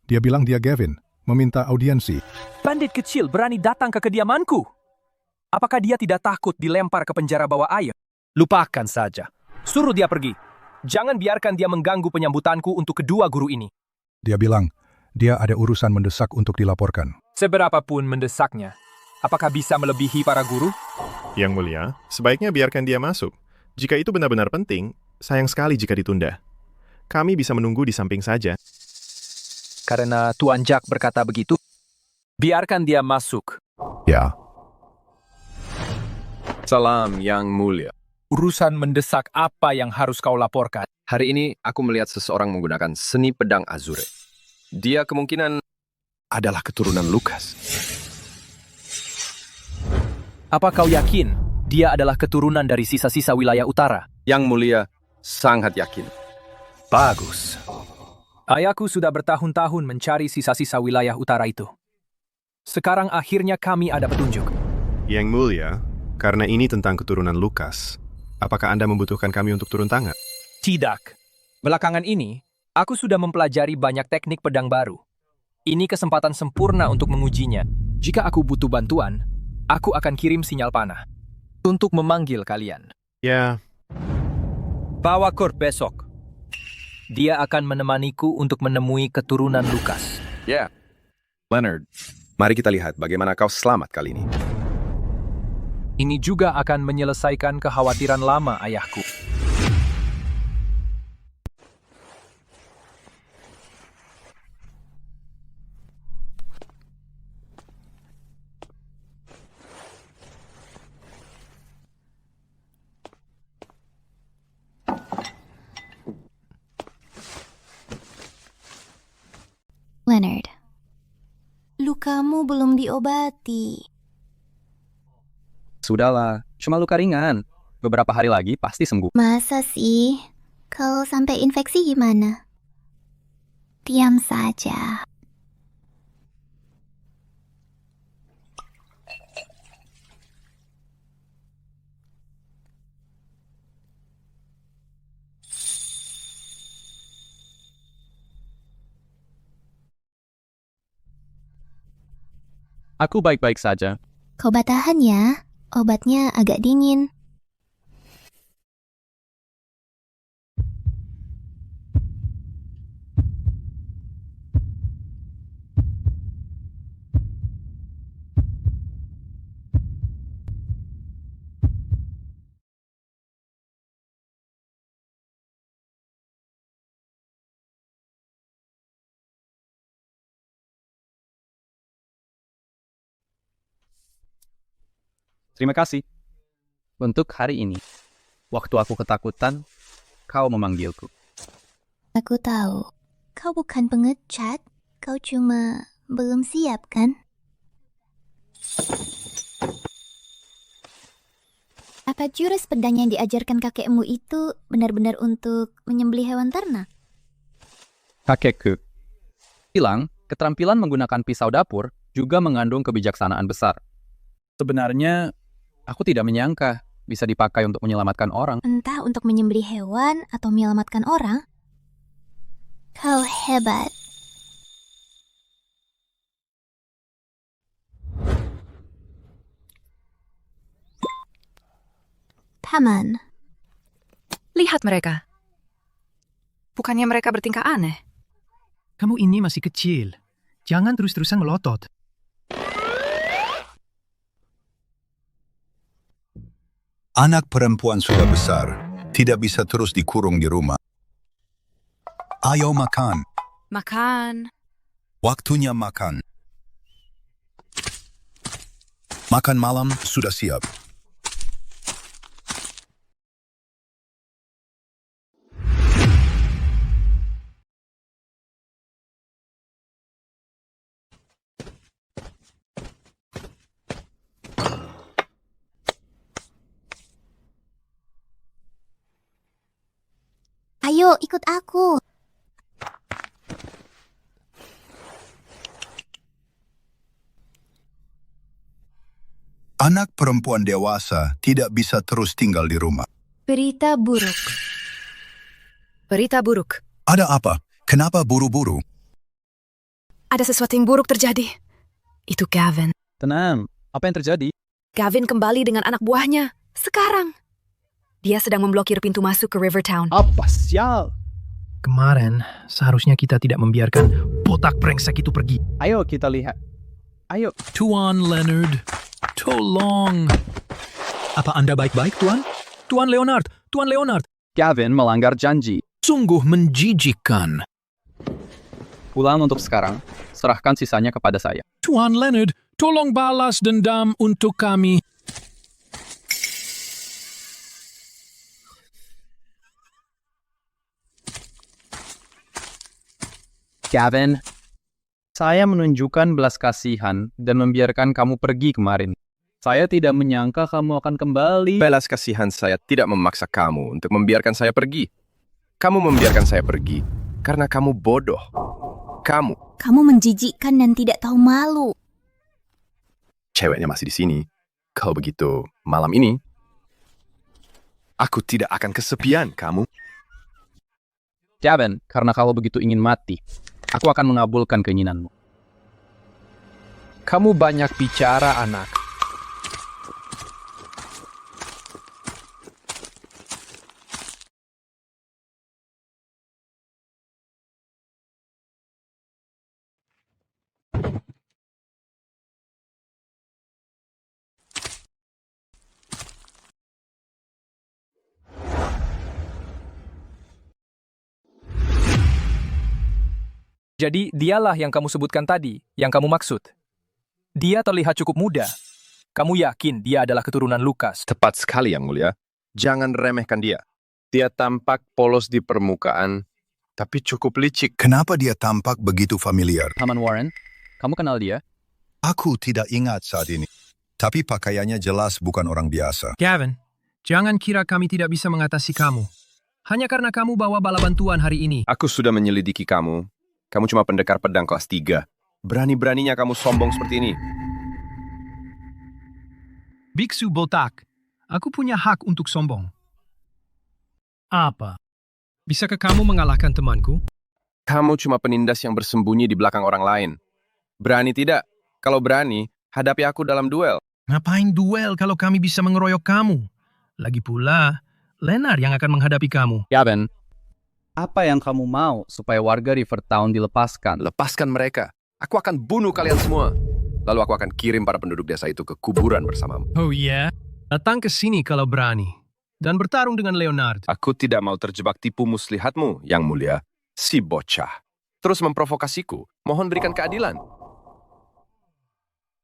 Dia bilang dia Gavin, meminta audiensi. Bandit kecil berani datang ke kediamanku. Apakah dia tidak takut dilempar ke penjara bawah air? Lupakan saja. Suruh dia pergi. Jangan biarkan dia mengganggu penyambutanku untuk kedua guru ini. Dia bilang, dia ada urusan mendesak untuk dilaporkan. Seberapapun mendesaknya, apakah bisa melebihi para guru? Yang mulia, sebaiknya biarkan dia masuk. Jika itu benar-benar penting, sayang sekali jika ditunda. Kami bisa menunggu di samping saja. Karena Tuan Jack berkata begitu, biarkan dia masuk. Ya. Salam yang mulia. Urusan mendesak apa yang harus kau laporkan? Hari ini aku melihat seseorang menggunakan seni pedang Azure. Dia kemungkinan adalah keturunan Lukas. Apa kau yakin dia adalah keturunan dari sisa-sisa wilayah utara? Yang mulia, sangat yakin. Bagus. Ayahku sudah bertahun-tahun mencari sisa-sisa wilayah utara itu. Sekarang akhirnya kami ada petunjuk. Yang mulia, karena ini tentang keturunan Lukas, apakah Anda membutuhkan kami untuk turun tangan? Tidak. Belakangan ini, aku sudah mempelajari banyak teknik pedang baru. Ini kesempatan sempurna untuk mengujinya. Jika aku butuh bantuan, aku akan kirim sinyal panah untuk memanggil kalian. Ya. Bawa Kurt besok. Dia akan menemaniku untuk menemui keturunan Lukas. Ya. Leonard, mari kita lihat bagaimana kau selamat kali ini. Ini juga akan menyelesaikan kekhawatiran lama ayahku. Leonard, lukamu belum diobati. Sudahlah, cuma luka ringan. Beberapa hari lagi pasti sembuh. Masa sih? Kalau sampai infeksi gimana? Diam saja. Aku baik-baik saja. Coba tahan ya, obatnya agak dingin. Terima kasih. Untuk hari ini, waktu aku ketakutan, kau memanggilku. Aku tahu, kau bukan pengecat, kau cuma belum siap kan? Apa jurus pedang yang diajarkan kakekmu itu benar-benar untuk menyembelih hewan ternak? Kakekku bilang, keterampilan menggunakan pisau dapur juga mengandung kebijaksanaan besar. Sebenarnya, aku tidak menyangka bisa dipakai untuk menyelamatkan orang. Entah untuk menyembelih hewan atau menyelamatkan orang. Kau hebat. Paman. Lihat mereka. Bukannya mereka bertingkah aneh? Kamu ini masih kecil. Jangan terus-terusan melotot. Anak perempuan sudah besar, tidak bisa terus dikurung di rumah. Ayo makan. Makan. Waktunya makan. Makan malam sudah siap. Ayo, ikut aku. Anak perempuan dewasa tidak bisa terus tinggal di rumah. Berita buruk. Berita buruk. Ada apa? Kenapa buru-buru? Ada sesuatu yang buruk terjadi. Itu Gavin. Tenang, apa yang terjadi? Gavin kembali dengan anak buahnya. Sekarang. Dia sedang memblokir pintu masuk ke Rivertown. Apa sial? Kemarin, seharusnya kita tidak membiarkan botak brengsek itu pergi. Ayo kita lihat. Ayo. Tuan Leonard, tolong. Apa Anda baik-baik, Tuan? Tuan Leonard, Tuan Leonard. Gavin melanggar janji. Sungguh menjijikkan. Pulang untuk sekarang. Serahkan sisanya kepada saya. Tuan Leonard, tolong balas dendam untuk kami. Gavin, saya menunjukkan belas kasihan dan membiarkan kamu pergi kemarin. Saya tidak menyangka kamu akan kembali. Belas kasihan saya tidak memaksa kamu untuk membiarkan saya pergi. Kamu membiarkan saya pergi karena kamu bodoh. Kamu menjijikkan dan tidak tahu malu. Ceweknya masih di sini. Kalau begitu, malam ini, aku tidak akan kesepian kamu. Gavin, karena kalau begitu ingin mati, aku akan mengabulkan keinginanmu. Kamu banyak bicara, anak. Jadi dialah yang kamu sebutkan tadi, yang kamu maksud. Dia terlihat cukup muda. Kamu yakin dia adalah keturunan Lukas? Tepat sekali, Yang Mulia. Jangan remehkan dia. Dia tampak polos di permukaan, tapi cukup licik. Kenapa dia tampak begitu familiar? Paman Warren, kamu kenal dia? Aku tidak ingat saat ini. Tapi pakaiannya jelas bukan orang biasa. Gavin, jangan kira kami tidak bisa mengatasi kamu. Hanya karena kamu bawa bala bantuan hari ini. Aku sudah menyelidiki kamu. Kamu cuma pendekar pedang kelas 3. Berani-beraninya kamu sombong seperti ini. Biksu botak, aku punya hak untuk sombong. Apa? Bisakah kamu mengalahkan temanku? Kamu cuma penindas yang bersembunyi di belakang orang lain. Berani tidak? Kalau berani, hadapi aku dalam duel. Ngapain duel kalau kami bisa mengeroyok kamu? Lagi pula, Leonard yang akan menghadapi kamu. Gavin, apa yang kamu mau supaya warga Rivertown dilepaskan? Lepaskan mereka. Aku akan bunuh kalian semua. Lalu aku akan kirim para penduduk desa itu ke kuburan bersamamu. Oh iya? Datang ke sini kalau berani. Dan bertarung dengan Leonard. Aku tidak mau terjebak tipu muslihatmu, Yang Mulia. Si bocah. Terus memprovokasiku. Mohon berikan keadilan.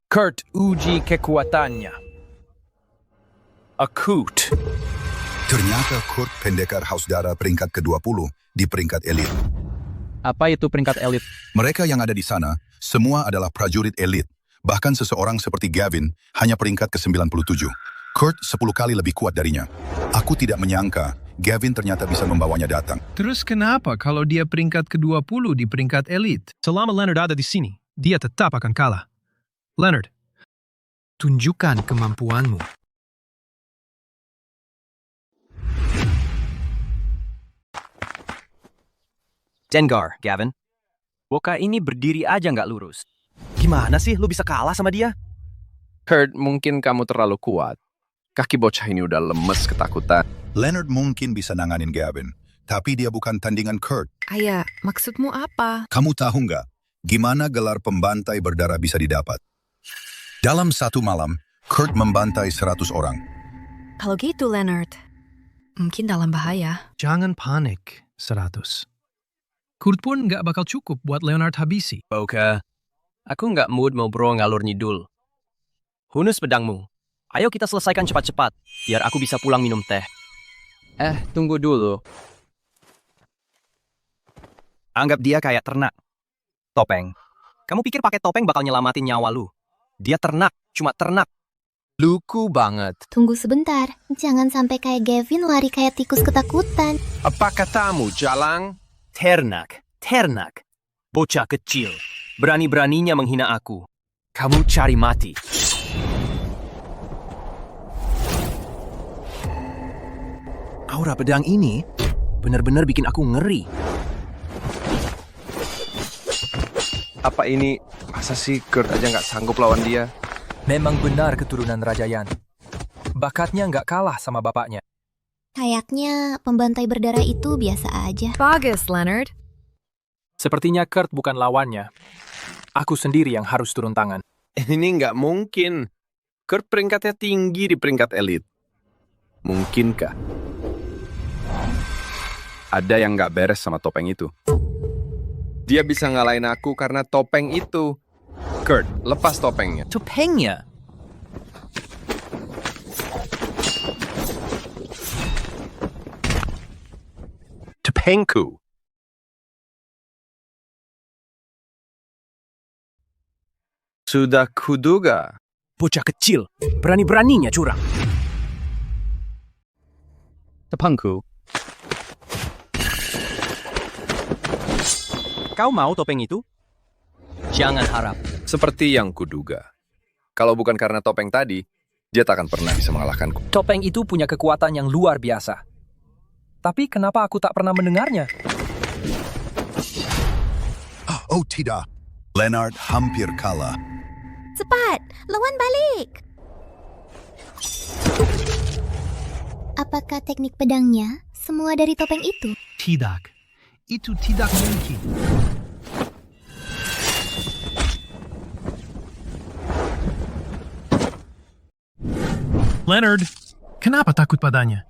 Kurt, uji kekuatannya. Akut. Ternyata Kurt pendekar haus darah peringkat ke-20 di peringkat elit. Apa itu peringkat elit? Mereka yang ada di sana, semua adalah prajurit elit. Bahkan seseorang seperti Gavin hanya peringkat ke-97. Kurt 10 kali lebih kuat darinya. Aku tidak menyangka Gavin ternyata bisa membawanya datang. Terus kenapa kalau dia peringkat ke-20 di peringkat elit? Selama Leonard ada di sini, dia tetap akan kalah. Leonard, tunjukkan kemampuanmu. Dengar, Gavin. Boka ini berdiri aja nggak lurus. Gimana sih lu bisa kalah sama dia? Kurt, mungkin kamu terlalu kuat. Kaki bocah ini udah lemes ketakutan. Leonard mungkin bisa nanganin Gavin, tapi dia bukan tandingan Kurt. Ayah, maksudmu apa? Kamu tahu nggak, gimana gelar pembantai berdarah bisa didapat? Dalam satu malam, Kurt membantai 100 orang. Kalau gitu, Leonard, mungkin dalam bahaya. Jangan panik, 100. Kurt pun nggak bakal cukup buat Leonard habisi. Boka, aku nggak mood mau bro ngalur ngidul. Hunus pedangmu. Ayo kita selesaikan cepat-cepat, biar aku bisa pulang minum teh. Tunggu dulu. Anggap dia kayak ternak. Topeng. Kamu pikir pakai topeng bakal nyelamatin nyawa lu? Dia ternak, cuma ternak. Lucu banget. Tunggu sebentar, jangan sampai kayak Gavin lari kayak tikus ketakutan. Apa katamu, Jalang? Ternak. Bocah kecil. Berani-beraninya menghina aku. Kamu cari mati. Aura pedang ini benar-benar bikin aku ngeri. Apa ini, masa sih Kurt aja nggak sanggup lawan dia? Memang benar keturunan Raja Yan. Bakatnya nggak kalah sama bapaknya. Kayaknya pembantai berdarah itu biasa aja. Bagus, Leonard. Sepertinya Kurt bukan lawannya. Aku sendiri yang harus turun tangan. Ini nggak mungkin. Kurt peringkatnya tinggi di peringkat elit. Mungkinkah? Ada yang nggak beres sama topeng itu. Dia bisa ngalahin aku karena topeng itu. Kurt, lepas topengnya. Topengnya? Topengku. Sudah kuduga. Bocah kecil, berani-beraninya curang. Tepangku. Kau mau topeng itu? Jangan harap. Seperti yang kuduga. Kalau bukan karena topeng tadi, dia tak akan pernah bisa mengalahkanku. Topeng itu punya kekuatan yang luar biasa. Tapi kenapa aku tak pernah mendengarnya? Oh tidak, Leonard hampir kalah. Cepat, lawan balik. Apakah teknik pedangnya semua dari topeng itu? Tidak, itu tidak mungkin. Leonard, kenapa takut padanya?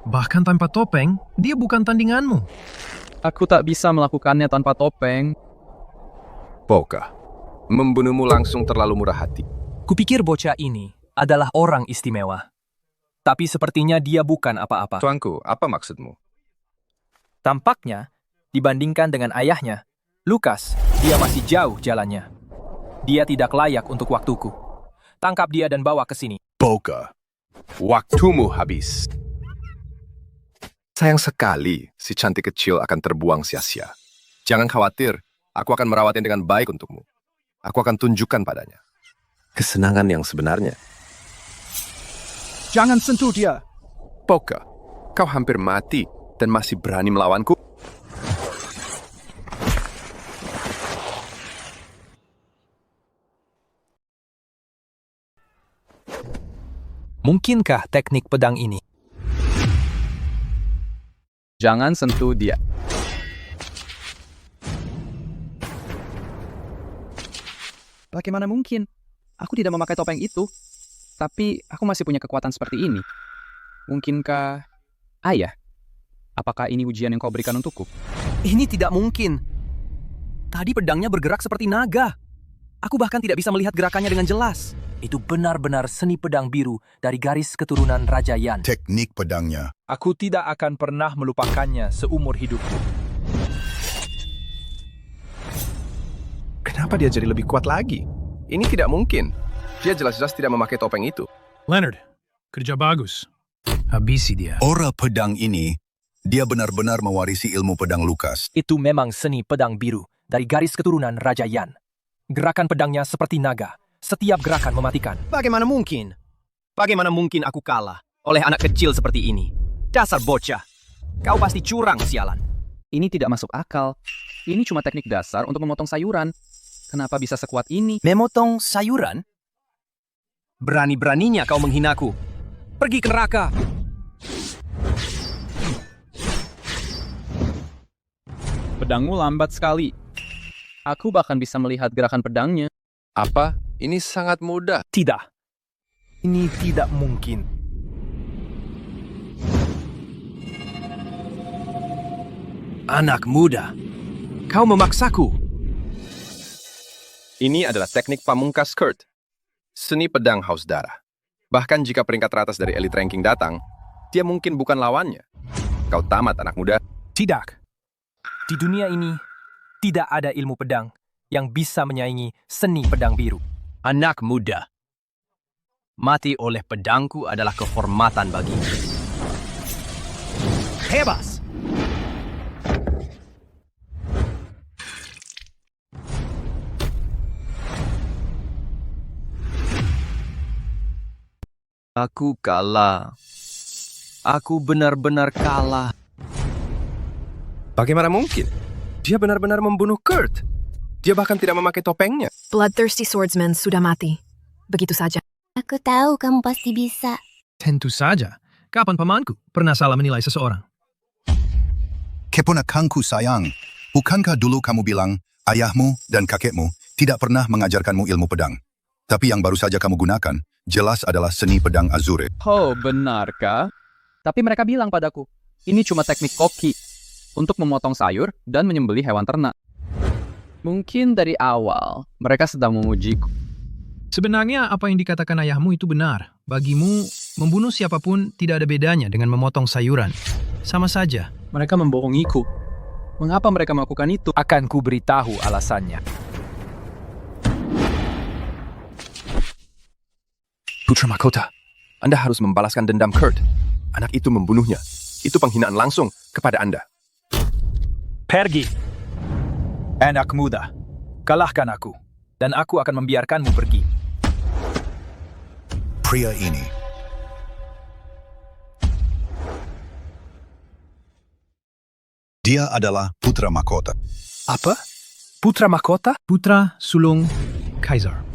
Bahkan tanpa topeng, dia bukan tandinganmu. Aku tak bisa melakukannya tanpa topeng. Poka, membunuhmu langsung terlalu murah hati. Kupikir bocah ini adalah orang istimewa. Tapi sepertinya dia bukan apa-apa. Tuanku, apa maksudmu? Tampaknya, dibandingkan dengan ayahnya, Lukas, dia masih jauh jalannya. Dia tidak layak untuk waktuku. Tangkap dia dan bawa ke sini. Poka, waktumu habis. Sayang sekali si cantik kecil akan terbuang sia-sia. Jangan khawatir, aku akan merawatnya dengan baik untukmu. Aku akan tunjukkan padanya kesenangan yang sebenarnya. Jangan sentuh dia. Poka, kau hampir mati dan masih berani melawanku? Mungkinkah teknik pedang ini? Jangan sentuh dia. Bagaimana mungkin? Aku tidak memakai topeng itu. Tapi aku masih punya kekuatan seperti ini. Mungkinkah... Ayah, apakah ini ujian yang kau berikan untukku? Ini tidak mungkin. Tadi pedangnya bergerak seperti naga. Aku bahkan tidak bisa melihat gerakannya dengan jelas. Itu benar-benar seni pedang biru dari garis keturunan Raja Yan. Teknik pedangnya. Aku tidak akan pernah melupakannya seumur hidupku. Kenapa dia jadi lebih kuat lagi? Ini tidak mungkin. Dia jelas-jelas tidak memakai topeng itu. Leonard, kerja bagus. Habisi dia. Aura pedang ini, dia benar-benar mewarisi ilmu pedang Lukas. Itu memang seni pedang biru dari garis keturunan Raja Yan. Gerakan pedangnya seperti naga. Setiap gerakan mematikan. Bagaimana mungkin? Bagaimana mungkin aku kalah oleh anak kecil seperti ini? Dasar bocah. Kau pasti curang, sialan. Ini tidak masuk akal. Ini cuma teknik dasar untuk memotong sayuran. Kenapa bisa sekuat ini? Memotong sayuran? Berani-beraninya kau menghinaku. Pergi ke neraka. Pedangmu lambat sekali. Aku bahkan bisa melihat gerakan pedangnya. Apa? Ini sangat mudah. Tidak. Ini tidak mungkin. Anak muda, kau memaksaku. Ini adalah teknik pamungkas Kurt. Seni pedang haus darah. Bahkan jika peringkat teratas dari elite ranking datang, dia mungkin bukan lawannya. Kau tamat, anak muda. Tidak. Di dunia ini, tidak ada ilmu pedang yang bisa menyaingi seni pedang biru. Anak muda, mati oleh pedangku adalah kehormatan bagimu. Bebas! Aku kalah. Aku benar-benar kalah. Bagaimana mungkin? Dia benar-benar membunuh Kurt. Dia bahkan tidak memakai topengnya. Bloodthirsty swordsman sudah mati. Begitu saja. Aku tahu kamu pasti bisa. Tentu saja. Kapan pamanku pernah salah menilai seseorang? Keponakanku sayang, bukankah dulu kamu bilang ayahmu dan kakekmu tidak pernah mengajarkanmu ilmu pedang? Tapi yang baru saja kamu gunakan, jelas adalah seni pedang Azure. Oh, benarkah? Tapi mereka bilang padaku, ini cuma teknik koki untuk memotong sayur dan menyembelih hewan ternak. Mungkin dari awal mereka sedang mengujiku. Sebenarnya apa yang dikatakan ayahmu itu benar. Bagimu, membunuh siapapun tidak ada bedanya dengan memotong sayuran. Sama saja. Mereka membohongiku. Mengapa mereka melakukan itu? Akan ku beritahu alasannya. Putra Mahkota, Anda harus membalaskan dendam Kurt. Anak itu membunuhnya. Itu penghinaan langsung kepada Anda. Pergi. Anak muda, kalahkan aku, dan aku akan membiarkanmu pergi. Pria ini. Dia adalah Putra Mahkota. Apa? Putra Mahkota? Putra sulung Kaisar.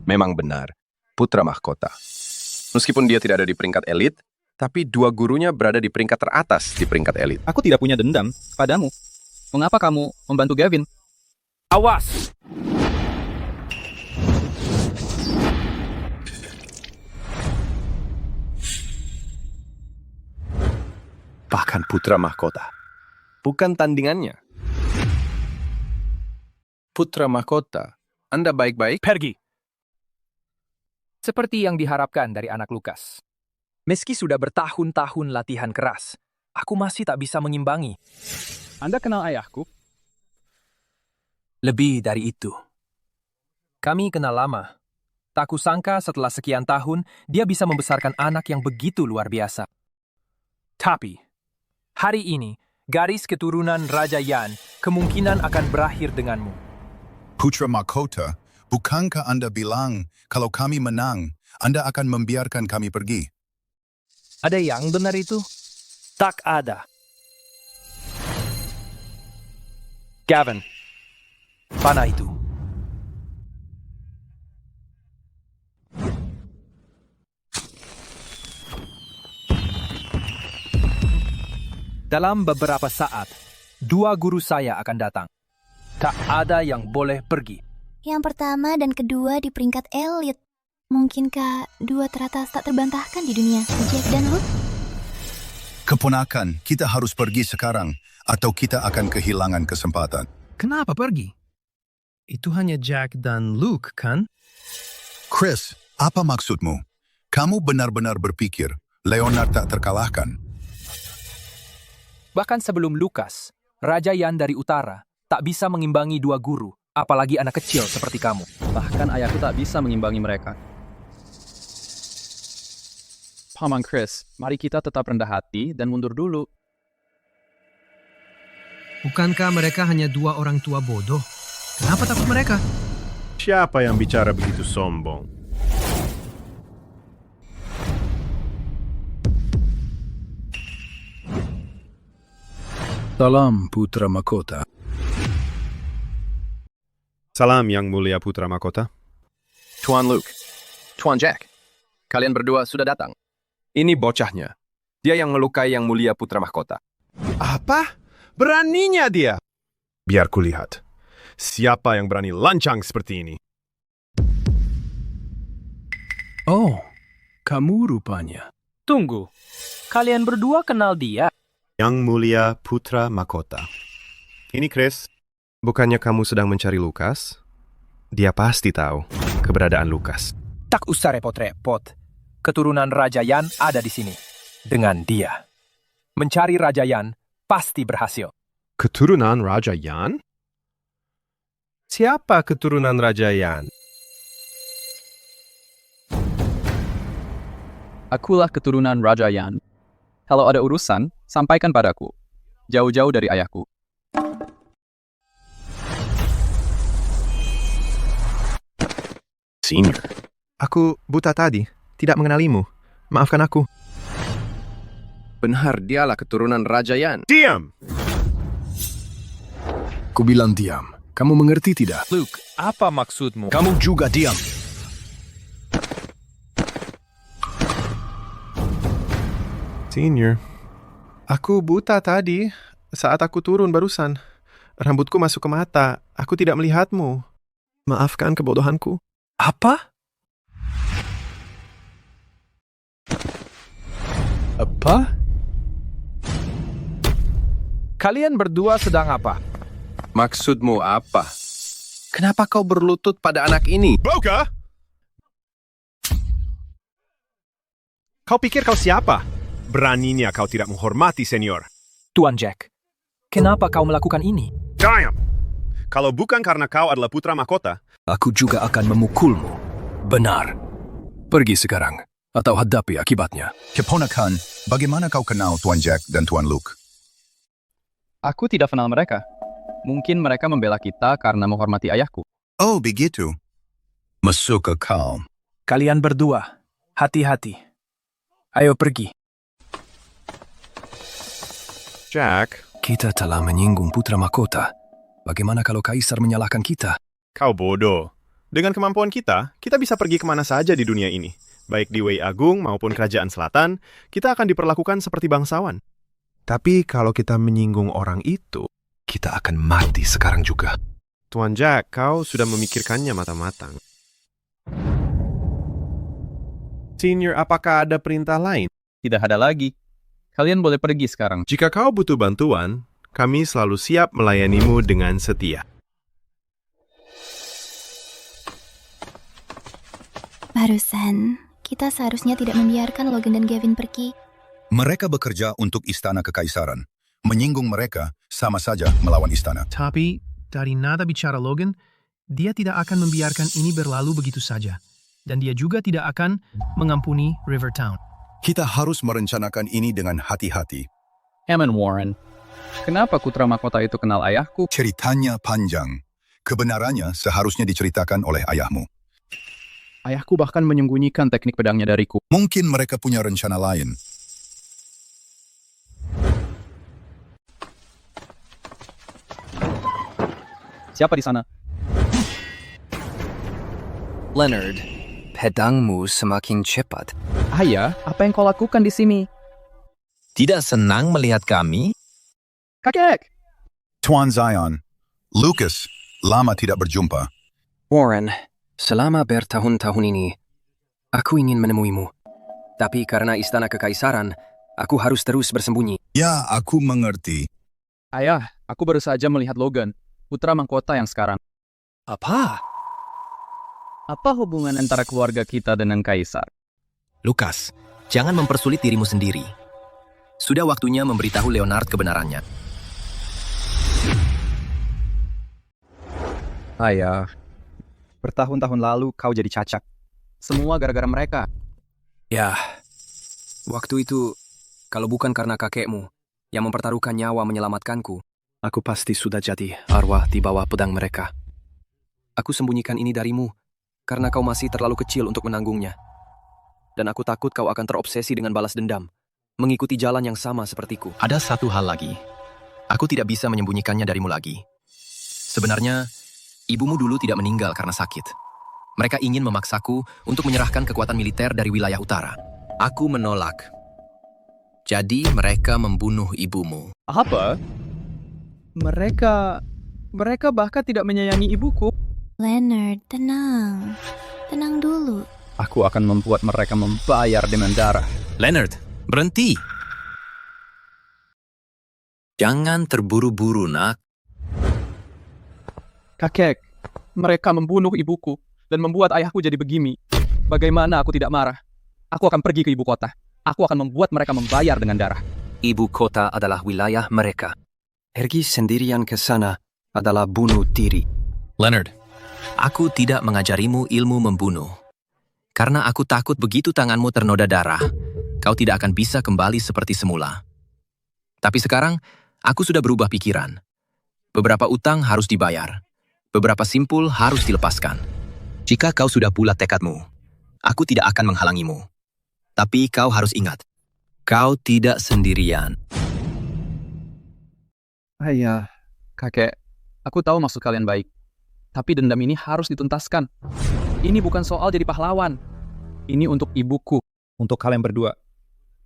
Memang benar, Putra Mahkota. Meskipun dia tidak ada di peringkat elit, tapi dua gurunya berada di peringkat teratas di peringkat elit. Aku tidak punya dendam padamu. Mengapa kamu membantu Gavin? Awas! Bahkan Putra Mahkota bukan tandingannya. Putra mahkota, Anda baik-baik? Pergi! Seperti yang diharapkan dari anak Lukas. Meski sudah bertahun-tahun latihan keras, aku masih tak bisa mengimbangi. Anda kenal ayahku? Lebih dari itu. Kami kenal lama. Tak kusangka setelah sekian tahun, dia bisa membesarkan anak yang begitu luar biasa. Tapi, hari ini, garis keturunan Raja Yan kemungkinan akan berakhir denganmu. Putra mahkota, bukankah Anda bilang kalau kami menang, Anda akan membiarkan kami pergi? Ada yang benar itu? Tak ada. Gavin, panah itu. Dalam beberapa saat, 2 guru saya akan datang. Tak ada yang boleh pergi. Yang pertama dan kedua di peringkat elit. Mungkinkah 2 teratas tak terbantahkan di dunia, Jack dan Luke? Keponakan, kita harus pergi sekarang, atau kita akan kehilangan kesempatan. Kenapa pergi? Itu hanya Jack dan Luke, kan? Chris, apa maksudmu? Kamu benar-benar berpikir Leonard tak terkalahkan? Bahkan sebelum Lukas, Raja Yan dari utara tak bisa mengimbangi 2 guru, apalagi anak kecil seperti kamu. Bahkan ayahku tak bisa mengimbangi mereka. Paman Chris, mari kita tetap rendah hati dan mundur dulu. Bukankah mereka hanya 2 orang tua bodoh? Kenapa takut mereka? Siapa yang bicara begitu sombong? Salam, Putra Mahkota. Salam, Yang Mulia Putra Mahkota. Tuan Luke, Tuan Jack, kalian berdua sudah datang. Ini bocahnya. Dia yang melukai Yang Mulia Putra Mahkota. Apa? Beraninya dia? Biar kulihat. Siapa yang berani lancang seperti ini? Oh, kamu rupanya. Tunggu, kalian berdua kenal dia? Yang Mulia Putra Mahkota. Ini Chris. Bukannya kamu sedang mencari Lukas? Dia pasti tahu keberadaan Lukas. Tak usah repot-repot. Keturunan Raja Yan ada di sini. Dengan dia. Mencari Raja Yan pasti berhasil. Keturunan Raja Yan? Siapa keturunan Raja Yan? Akulah keturunan Raja Yan. Kalau ada urusan, sampaikan padaku. Jauh-jauh dari ayahku. Senior. Aku buta tadi, tidak mengenalimu. Maafkan aku. Benar, dialah keturunan Raja Yan. Diam! Ku bilang diam. Kamu mengerti tidak? Luke, apa maksudmu? Kamu juga diam. Senior, aku buta tadi saat aku turun barusan. Rambutku masuk ke mata. Aku tidak melihatmu. Maafkan kebodohanku. Apa? Apa? Kalian berdua sedang apa? Maksudmu apa? Kenapa kau berlutut pada anak ini? Boga! Kau pikir kau siapa? Beraninya kau tidak menghormati senior. Tuan Jack, kenapa kau melakukan ini? Diam! Kalau bukan karena kau adalah putra mahkota, aku juga akan memukulmu. Benar. Pergi sekarang, atau hadapi akibatnya. Keponakan, bagaimana kau kenal Tuan Jack dan Tuan Luke? Aku tidak kenal mereka. Mungkin mereka membela kita karena menghormati ayahku. Oh, begitu. Masuk ke kau. Kalian berdua, hati-hati. Ayo pergi. Jack, kita telah menyinggung Putra Mahkota. Bagaimana kalau Kaisar menyalahkan kita? Kau bodoh. Dengan kemampuan kita bisa pergi kemana saja di dunia ini. Baik di Wei Agung maupun Kerajaan Selatan, kita akan diperlakukan seperti bangsawan. Tapi kalau kita menyinggung orang itu, kita akan mati sekarang juga. Tuan Jack, kau sudah memikirkannya matang-matang. Senior, apakah ada perintah lain? Tidak ada lagi. Kalian boleh pergi sekarang. Jika kau butuh bantuan, kami selalu siap melayanimu dengan setia. Barusan, kita seharusnya tidak membiarkan Logan dan Gavin pergi. Mereka bekerja untuk istana kekaisaran. Menyinggung mereka sama saja melawan istana. Tapi, dari nada bicara Logan, dia tidak akan membiarkan ini berlalu begitu saja. Dan dia juga tidak akan mengampuni Rivertown. Kita harus merencanakan ini dengan hati-hati. Ammon Warren, kenapa putra mahkota itu kenal ayahku? Ceritanya panjang. Kebenarannya seharusnya diceritakan oleh ayahmu. Ayahku bahkan menyembunyikan teknik pedangnya dariku. Mungkin mereka punya rencana lain. Siapa di sana? Leonard, pedangmu semakin cepat. Ayah, apa yang kau lakukan di sini? Tidak senang melihat kami? Kakek! Tuan Zion, Lucas, lama tidak berjumpa. Warren, selama bertahun-tahun ini, aku ingin menemuimu. Tapi karena istana kekaisaran, aku harus terus bersembunyi. Ya, aku mengerti. Ayah, aku baru saja melihat Logan, putra mahkota yang sekarang. Apa? Apa hubungan antara keluarga kita dengan kaisar? Lucas, jangan mempersulit dirimu sendiri. Sudah waktunya memberitahu Leonard kebenarannya. Ayah, bertahun-tahun lalu kau jadi cacat. Semua gara-gara mereka. Ya, waktu itu, kalau bukan karena kakekmu yang mempertaruhkan nyawa menyelamatkanku, aku pasti sudah jadi arwah di bawah pedang mereka. Aku sembunyikan ini darimu, karena kau masih terlalu kecil untuk menanggungnya. Dan aku takut kau akan terobsesi dengan balas dendam, mengikuti jalan yang sama sepertiku. Ada satu hal lagi. Aku tidak bisa menyembunyikannya darimu lagi. Sebenarnya, ibumu dulu tidak meninggal karena sakit. Mereka ingin memaksaku untuk menyerahkan kekuatan militer dari wilayah utara. Aku menolak. Jadi mereka membunuh ibumu. Apa? Mereka bahkan tidak menyayangi ibuku. Leonard, tenang. Tenang dulu. Aku akan membuat mereka membayar dengan darah. Leonard, berhenti. Jangan terburu-buru, nak. Kakek, mereka membunuh ibuku dan membuat ayahku jadi begini. Bagaimana aku tidak marah? Aku akan pergi ke ibu kota. Aku akan membuat mereka membayar dengan darah. Ibu kota adalah wilayah mereka. Pergi sendirian ke sana adalah bunuh diri. Leonard, aku tidak mengajarimu ilmu membunuh. Karena aku takut begitu tanganmu ternoda darah, kau tidak akan bisa kembali seperti semula. Tapi sekarang, aku sudah berubah pikiran. Beberapa utang harus dibayar. Beberapa simpul harus dilepaskan. Jika kau sudah bulat tekadmu, aku tidak akan menghalangimu. Tapi kau harus ingat, kau tidak sendirian. Ayah, kakek, aku tahu maksud kalian baik. Tapi dendam ini harus dituntaskan. Ini bukan soal jadi pahlawan. Ini untuk ibuku, untuk kalian berdua,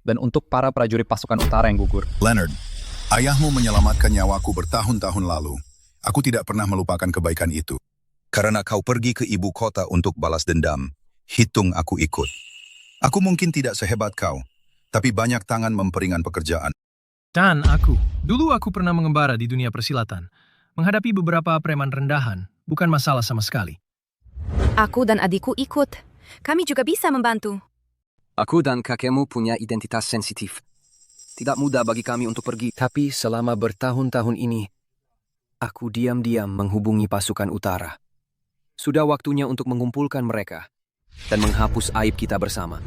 dan untuk para prajurit pasukan utara yang gugur. Leonard, ayahmu menyelamatkan nyawaku bertahun-tahun lalu. Aku tidak pernah melupakan kebaikan itu. Karena kau pergi ke ibu kota untuk balas dendam, hitung aku ikut. Aku mungkin tidak sehebat kau, tapi banyak tangan memperingan pekerjaan. Dan dulu aku pernah mengembara di dunia persilatan. Menghadapi beberapa preman rendahan, bukan masalah sama sekali. Aku dan adikku ikut. Kami juga bisa membantu. Aku dan kakekmu punya identitas sensitif. Tidak mudah bagi kami untuk pergi. Tapi selama bertahun-tahun ini, aku diam-diam menghubungi pasukan utara. Sudah waktunya untuk mengumpulkan mereka dan menghapus aib kita bersama.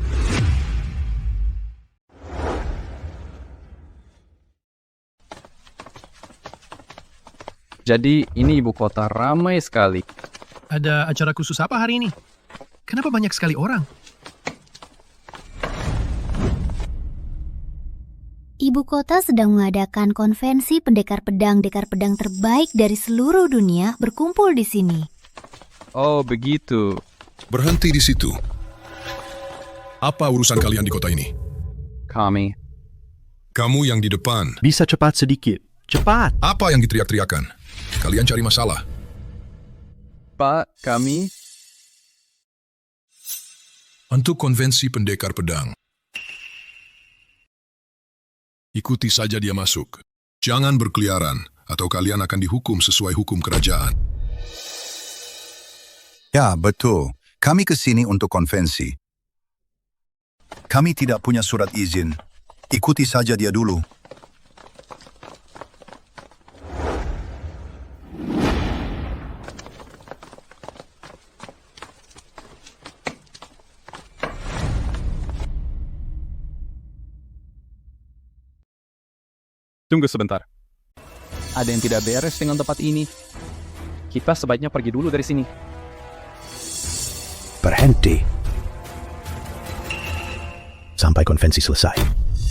Jadi ini ibu kota ramai sekali. Ada acara khusus apa hari ini? Kenapa banyak sekali orang? Ibu kota sedang mengadakan konvensi pendekar pedang terbaik dari seluruh dunia berkumpul di sini. Oh, begitu. Berhenti di situ. Apa urusan kalian di kota ini? Kami. Kamu yang di depan. Bisa cepat sedikit. Cepat. Apa yang diteriak-teriakan? Kalian cari masalah. Pak, kami... Untuk konvensi pendekar pedang. Ikuti saja dia masuk. Jangan berkeliaran, atau kalian akan dihukum sesuai hukum kerajaan. Ya, betul. Kami ke sini untuk konvensi. Kami tidak punya surat izin. Ikuti saja dia dulu. Tunggu sebentar. Ada yang tidak beres dengan tempat ini. Kita sebaiknya pergi dulu dari sini. Berhenti. Sampai konvensi selesai.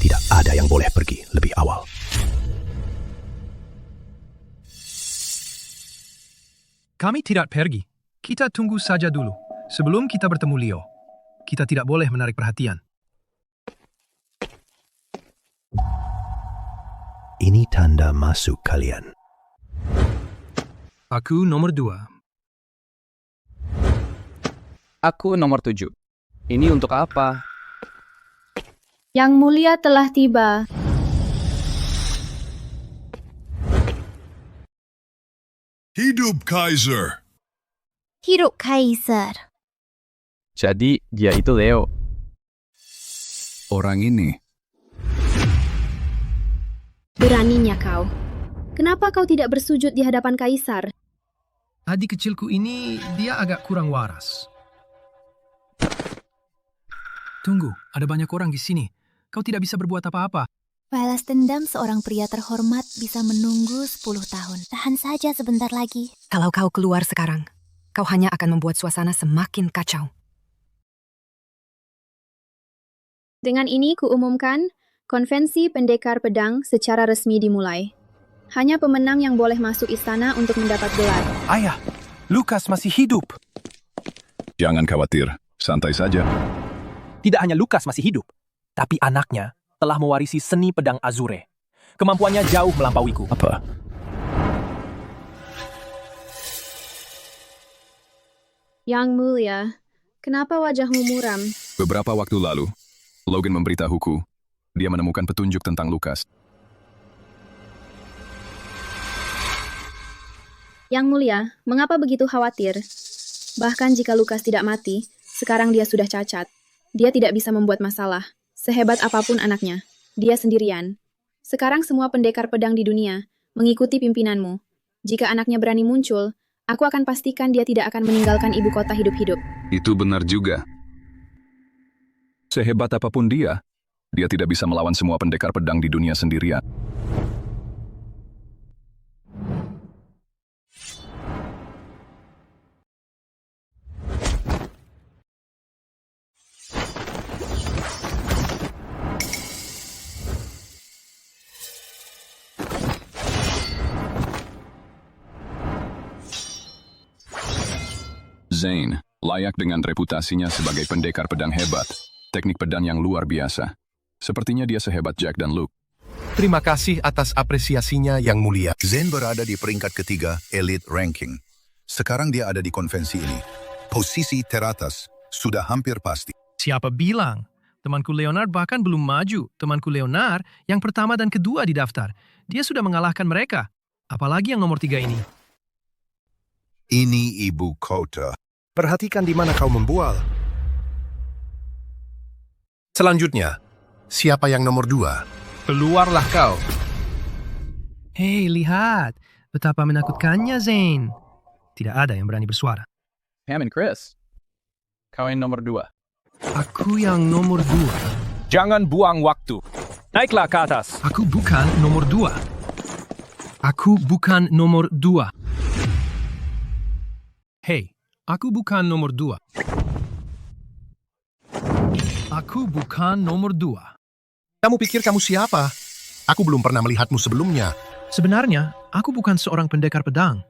Tidak ada yang boleh pergi lebih awal. Kami tidak pergi. Kita tunggu saja dulu. Sebelum kita bertemu Leo, kita tidak boleh menarik perhatian. Ini tanda masuk kalian. Aku nomor 2. Aku nomor 7. Ini untuk apa? Yang Mulia telah tiba. Hidup Kaiser! Hidup Kaisar. Jadi, dia itu Leo. Orang ini. Beraninya kau. Kenapa kau tidak bersujud di hadapan Kaisar? Adik kecilku ini, dia agak kurang waras. Tunggu, ada banyak orang di sini. Kau tidak bisa berbuat apa-apa. Balas dendam seorang pria terhormat bisa menunggu 10 tahun. Tahan saja sebentar lagi. Kalau kau keluar sekarang, kau hanya akan membuat suasana semakin kacau. Dengan ini kuumumkan, konvensi pendekar pedang secara resmi dimulai. Hanya pemenang yang boleh masuk istana untuk mendapat gelar. Ayah, Lukas masih hidup. Jangan khawatir, santai saja. Tidak hanya Lukas masih hidup, tapi anaknya telah mewarisi seni pedang Azure. Kemampuannya jauh melampauiku. Apa? Yang Mulia, kenapa wajahmu muram? Beberapa waktu lalu, Logan memberitahuku, dia menemukan petunjuk tentang Lukas. Yang Mulia, mengapa begitu khawatir? Bahkan jika Lukas tidak mati, sekarang dia sudah cacat. Dia tidak bisa membuat masalah. Sehebat apapun anaknya, dia sendirian. Sekarang semua pendekar pedang di dunia mengikuti pimpinanmu. Jika anaknya berani muncul, aku akan pastikan dia tidak akan meninggalkan ibu kota hidup-hidup. Itu benar juga. Sehebat apapun dia tidak bisa melawan semua pendekar pedang di dunia sendirian. Zane, layak dengan reputasinya sebagai pendekar pedang hebat, teknik pedang yang luar biasa. Sepertinya dia sehebat Jack dan Luke. Terima kasih atas apresiasinya yang mulia. Zane berada di peringkat ketiga Elite Ranking. Sekarang dia ada di konvensi ini. Posisi teratas sudah hampir pasti. Siapa bilang? Temanku Leonard bahkan belum maju. Temanku Leonard yang pertama dan kedua di daftar. Dia sudah mengalahkan mereka. Apalagi yang nomor 3 ini. Ini ibu kota. Perhatikan di mana kau membual. Selanjutnya, siapa yang nomor 2? Keluarlah kau. Hei, lihat. Betapa menakutkannya, Zane. Tidak ada yang berani bersuara. Pam and Chris. Kau yang nomor 2. Aku yang nomor 2. Jangan buang waktu. Naiklah ke atas. Aku bukan nomor 2. Aku bukan nomor 2. Hei, aku bukan nomor 2. Aku bukan nomor 2. Kamu pikir kamu siapa? Aku belum pernah melihatmu sebelumnya. Sebenarnya, aku bukan seorang pendekar pedang.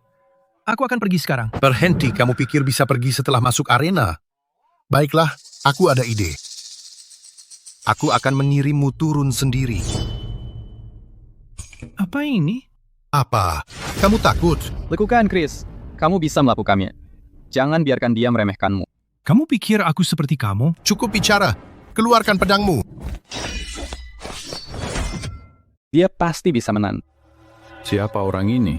Aku akan pergi sekarang. Berhenti, kamu pikir bisa pergi setelah masuk arena? Baiklah, aku ada ide. Aku akan mengirimmu turun sendiri. Apa ini? Apa? Kamu takut? Lakukan, Chris. Kamu bisa melakukannya. Jangan biarkan dia meremehkanmu. Kamu pikir aku seperti kamu? Cukup bicara. Keluarkan pedangmu. Dia pasti bisa menang. Siapa orang ini?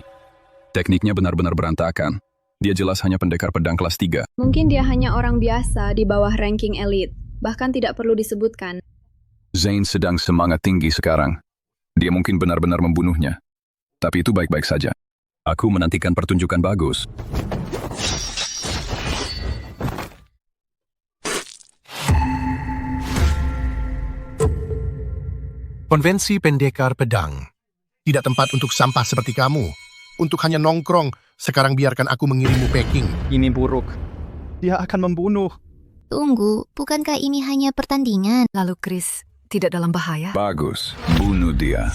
Tekniknya benar-benar berantakan. Dia jelas hanya pendekar pedang kelas 3. Mungkin dia hanya orang biasa di bawah ranking elit, bahkan tidak perlu disebutkan. Zane sedang semangat tinggi sekarang. Dia mungkin benar-benar membunuhnya. Tapi itu baik-baik saja. Aku menantikan pertunjukan bagus. Konvensi pendekar pedang. Tidak tempat untuk sampah seperti kamu. Untuk hanya nongkrong, sekarang biarkan aku mengirimmu packing. Ini buruk. Dia akan membunuh. Tunggu, bukankah ini hanya pertandingan? Lalu Chris tidak dalam bahaya? Bagus, bunuh dia.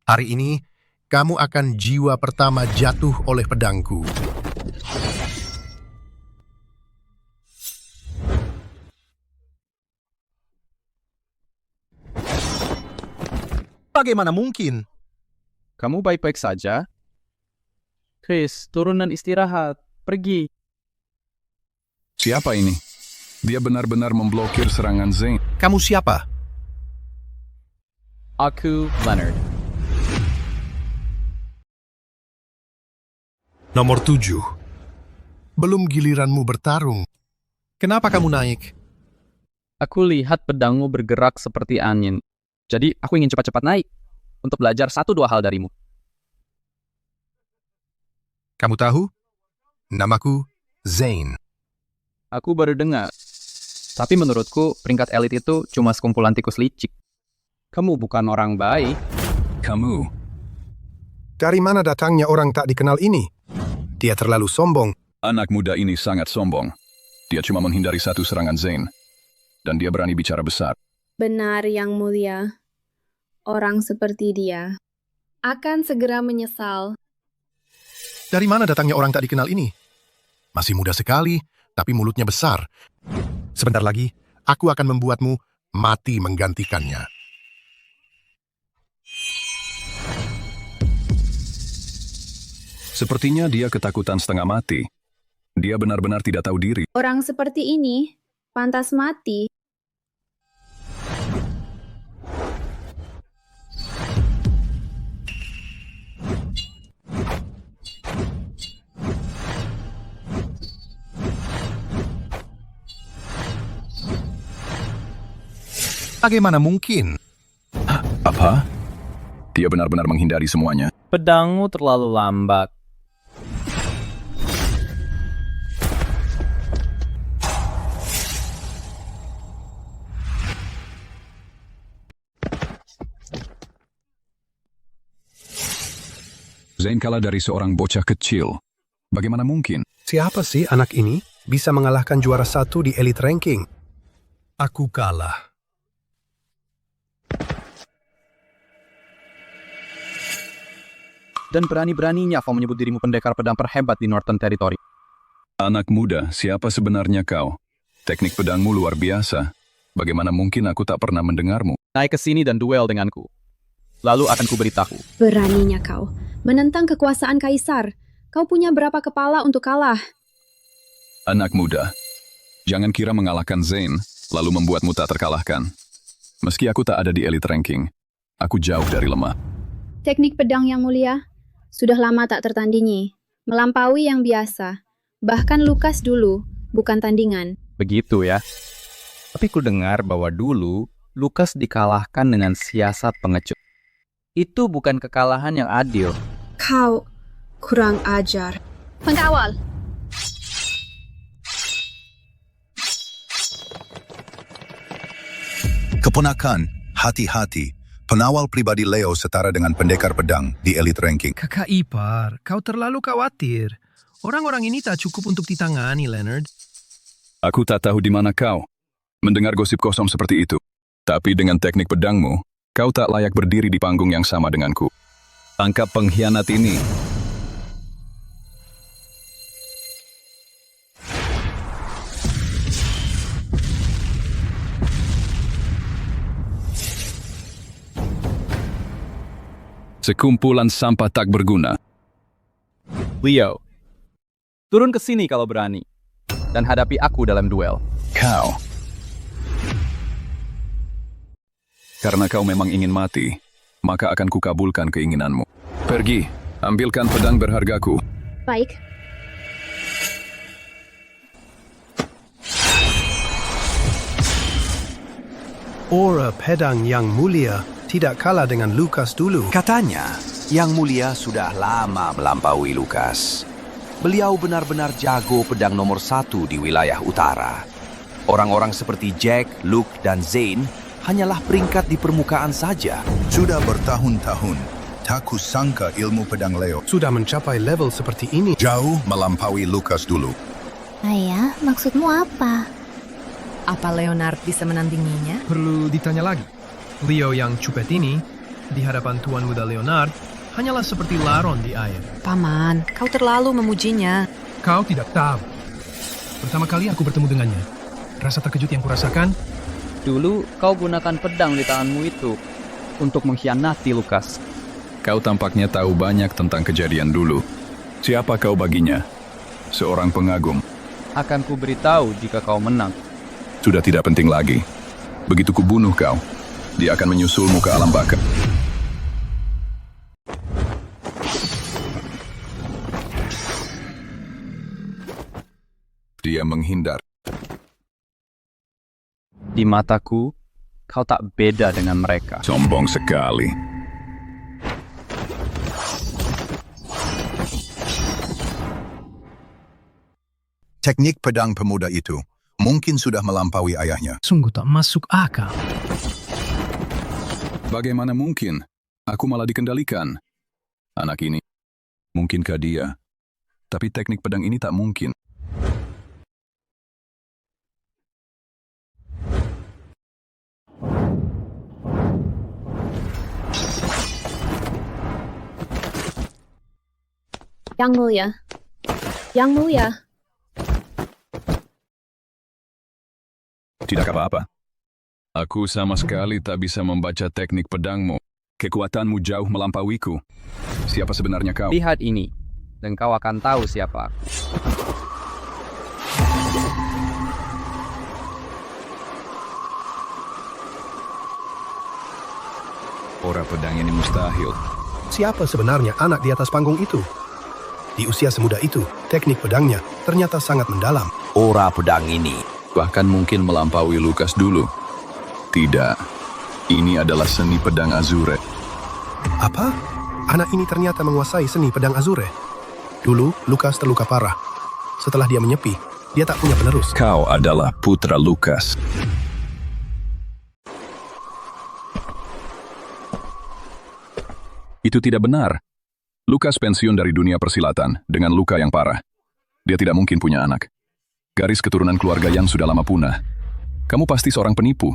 Hari ini, kamu akan jiwa pertama jatuh oleh pedangku. Bagaimana mungkin? Kamu baik-baik saja? Chris, turun dan istirahat. Pergi. Siapa ini? Dia benar-benar memblokir serangan Zane. Kamu siapa? Aku Leonard. Nomor 7. Belum giliranmu bertarung. Kenapa kamu naik? Aku lihat pedangmu bergerak seperti angin. Jadi aku ingin cepat-cepat naik untuk belajar 1-2 hal darimu. Kamu tahu? Namaku Zane. Aku baru dengar. Tapi menurutku peringkat elit itu cuma sekumpulan tikus licik. Kamu bukan orang baik. Kamu. Dari mana datangnya orang tak dikenal ini? Dia terlalu sombong. Anak muda ini sangat sombong. Dia cuma menghindari satu serangan Zane. Dan dia berani bicara besar. Benar, Yang Mulia. Orang seperti dia akan segera menyesal. Dari mana datangnya orang tak dikenal ini? Masih muda sekali, tapi mulutnya besar. Sebentar lagi, aku akan membuatmu mati menggantikannya. Sepertinya dia ketakutan setengah mati. Dia benar-benar tidak tahu diri. Orang seperti ini pantas mati. Bagaimana mungkin? Apa? Dia benar-benar menghindari semuanya. Pedangmu terlalu lambat. Zane kalah dari seorang bocah kecil. Bagaimana mungkin? Siapa sih anak ini bisa mengalahkan juara 1 di elite ranking? Aku kalah. Dan berani-beraninya kau menyebut dirimu pendekar pedang terhebat di Northern Territory. Anak muda, siapa sebenarnya kau? Teknik pedangmu luar biasa. Bagaimana mungkin aku tak pernah mendengarmu? Naik ke sini dan duel denganku. Lalu akan kuberitahu. Beraninya kau menentang kekuasaan kaisar. Kau punya berapa kepala untuk kalah? Anak muda, jangan kira mengalahkan Zane, lalu membuatmu tak terkalahkan. Meski aku tak ada di elite ranking, aku jauh dari lemah. Teknik pedang Yang Mulia sudah lama tak tertandingi, melampaui yang biasa. Bahkan Lukas dulu, bukan tandingan. Begitu ya. Tapi ku dengar bahwa dulu Lukas dikalahkan dengan siasat pengecut. Itu bukan kekalahan yang adil. Kau kurang ajar. Pengawal! Keponakan, hati-hati. Penawal pribadi Leo setara dengan pendekar pedang di elite ranking. Kakak ipar, kau terlalu khawatir. Orang-orang ini tak cukup untuk ditangani, Leonard. Aku tak tahu di mana kau mendengar gosip kosong seperti itu. Tapi dengan teknik pedangmu, kau tak layak berdiri di panggung yang sama denganku. Tangkap pengkhianat ini. Sekumpulan sampah tak berguna. Leo, turun ke sini kalau berani. Dan hadapi aku dalam duel. Kau. Karena kau memang ingin mati, maka akan kukabulkan keinginanmu. Pergi, Ambilkan pedang berhargaku. Baik. Aura pedang yang mulia tidak kalah dengan Lukas dulu. Katanya, Yang Mulia sudah lama melampaui Lukas. Beliau benar-benar jago pedang nomor 1 di wilayah utara. Orang-orang seperti Jack, Luke, dan Zane hanyalah peringkat di permukaan saja. Sudah bertahun-tahun, tak kusangka ilmu pedang Leo sudah mencapai level seperti ini. Jauh melampaui Lukas dulu. Ayah, maksudmu apa? Apa Leonard bisa menandinginya? Perlu ditanya lagi. Leo yang cupet ini, di hadapan Tuan Muda Leonard, hanyalah seperti laron di air. Paman, kau terlalu memujinya. Kau tidak tahu. Pertama kali aku bertemu dengannya, rasa terkejut yang kurasakan. Dulu kau gunakan pedang di tanganmu itu untuk mengkhianati Lukas. Kau tampaknya tahu banyak tentang kejadian dulu. Siapa kau baginya? Seorang pengagum. Akan ku beritahu jika kau menang. Sudah tidak penting lagi. Begitu kubunuh kau, dia akan menyusulmu ke alam baka. Dia menghindar. Di mataku, kau tak beda dengan mereka. Sombong sekali. Teknik pedang pemuda itu mungkin sudah melampaui ayahnya. Sungguh tak masuk akal. Bagaimana mungkin? Aku malah dikendalikan. Anak ini, mungkinkah dia? Tapi teknik pedang ini tak mungkin. Yang Mulia. Yang Mulia. Tidak apa-apa. Aku sama sekali tak bisa membaca teknik pedangmu. Kekuatanmu jauh melampauiku. Siapa sebenarnya kau? Lihat ini, dan kau akan tahu siapa aku. Aura pedang ini mustahil. Siapa sebenarnya anak di atas panggung itu? Di usia semuda itu, teknik pedangnya ternyata sangat mendalam. Aura pedang ini bahkan mungkin melampaui Lukas dulu. Tidak, ini adalah seni pedang Azure. Apa? Anak ini ternyata menguasai seni pedang Azure. Dulu, Lukas terluka parah. Setelah dia menyepi, dia tak punya penerus. Kau adalah putra Lukas. Itu tidak benar. Lukas pensiun dari dunia persilatan dengan luka yang parah. Dia tidak mungkin punya anak. Garis keturunan keluarga yang sudah lama punah. Kamu pasti seorang penipu.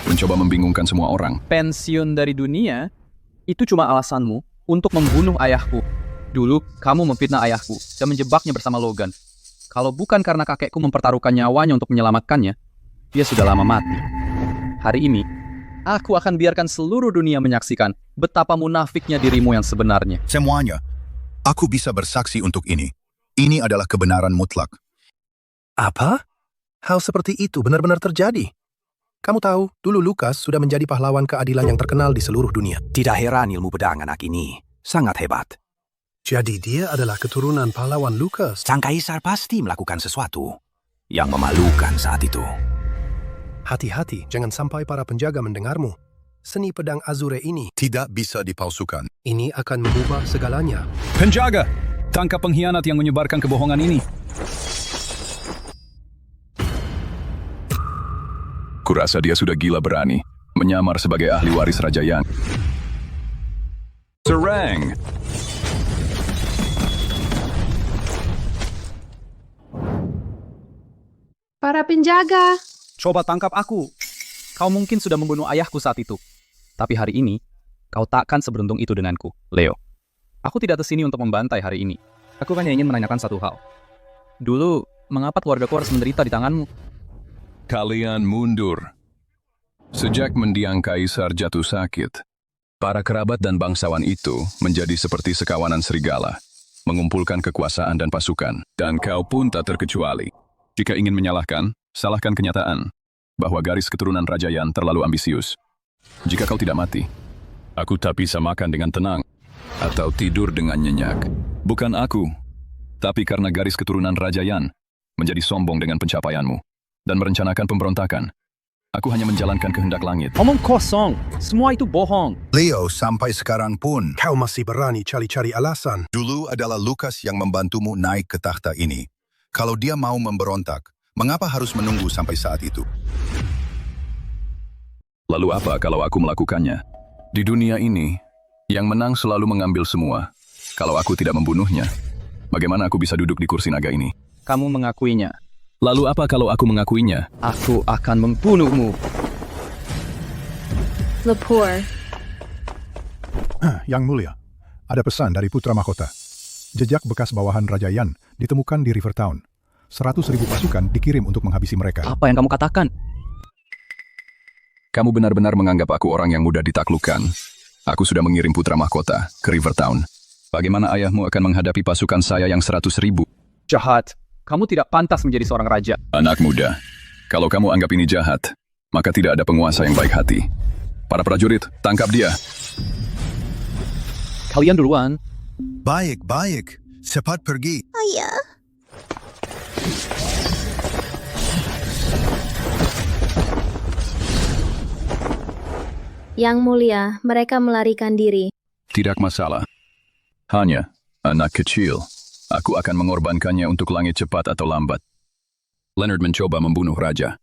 Mencoba membingungkan semua orang. Pensiun dari dunia, itu cuma alasanmu untuk membunuh ayahku. Dulu, kamu memfitnah ayahku dan menjebaknya bersama Logan. Kalau bukan karena kakekku mempertaruhkan nyawanya untuk menyelamatkannya, dia sudah lama mati. Hari ini, aku akan biarkan seluruh dunia menyaksikan betapa munafiknya dirimu yang sebenarnya. Semuanya, aku bisa bersaksi untuk ini. Ini adalah kebenaran mutlak. Apa? Hal seperti itu benar-benar terjadi. Kamu tahu, dulu Lukas sudah menjadi pahlawan keadilan yang terkenal di seluruh dunia. Tidak heran ilmu pedang anak ini sangat hebat. Jadi dia adalah keturunan pahlawan Lukas. Sang kaisar pasti melakukan sesuatu yang memalukan saat itu. Hati-hati, jangan sampai para penjaga mendengarmu. Seni pedang Azure ini tidak bisa dipalsukan. Ini akan mengubah segalanya. Penjaga, tangkap pengkhianat yang menyebarkan kebohongan ini. Kurasa dia sudah gila berani menyamar sebagai ahli waris Raja Yang. Serang! Para penjaga. Coba tangkap aku. Kau mungkin sudah membunuh ayahku saat itu. Tapi hari ini, kau takkan seberuntung itu denganku, Leo. Aku tidak kesini untuk membantai hari ini. Aku hanya ingin menanyakan satu hal. Dulu, mengapa keluargaku harus menderita di tanganmu? Kalian mundur. Sejak mendiang kaisar jatuh sakit, para kerabat dan bangsawan itu menjadi seperti sekawanan serigala, mengumpulkan kekuasaan dan pasukan. Dan kau pun tak terkecuali. Jika ingin menyalahkan, salahkan kenyataan bahwa garis keturunan Raja Yan terlalu ambisius. Jika kau tidak mati, aku tak bisa makan dengan tenang. Atau tidur dengan nyenyak. Bukan aku, tapi karena garis keturunan Raja Yan menjadi sombong dengan pencapaianmu dan merencanakan pemberontakan. Aku hanya menjalankan kehendak langit. Omong kosong. Semua itu bohong. Leo, sampai sekarang pun Kau masih berani cari-cari alasan. dulu adalah Lucas yang membantumu naik ke takhta ini. Kalau dia mau memberontak, mengapa harus menunggu sampai saat itu? Lalu apa kalau aku melakukannya? Di dunia ini, yang menang selalu mengambil semua. Kalau aku tidak membunuhnya, bagaimana aku bisa duduk di kursi naga ini? Kamu mengakuinya. Lalu apa kalau aku mengakuinya? Aku akan membunuhmu. Lepore. Yang mulia, ada pesan dari Putra Mahkota. Jejak bekas bawahan Raja Yan ditemukan di Rivertown. 100.000 pasukan dikirim untuk menghabisi mereka. Apa yang kamu katakan? Kamu benar-benar menganggap aku orang yang mudah ditaklukkan. Aku sudah mengirim Putra Mahkota ke Rivertown. Bagaimana ayahmu akan menghadapi pasukan saya yang 100.000? Jahat. Kamu tidak pantas menjadi seorang raja. Anak muda, kalau kamu anggap ini jahat, maka tidak ada penguasa yang baik hati. Para prajurit, tangkap dia. Kalian duluan. Baik. Cepat pergi. Ayah. Yang mulia, mereka melarikan diri. Tidak masalah. Hanya anak kecil. Aku akan mengorbankannya untuk langit cepat atau lambat. Leonard mencoba membunuh raja.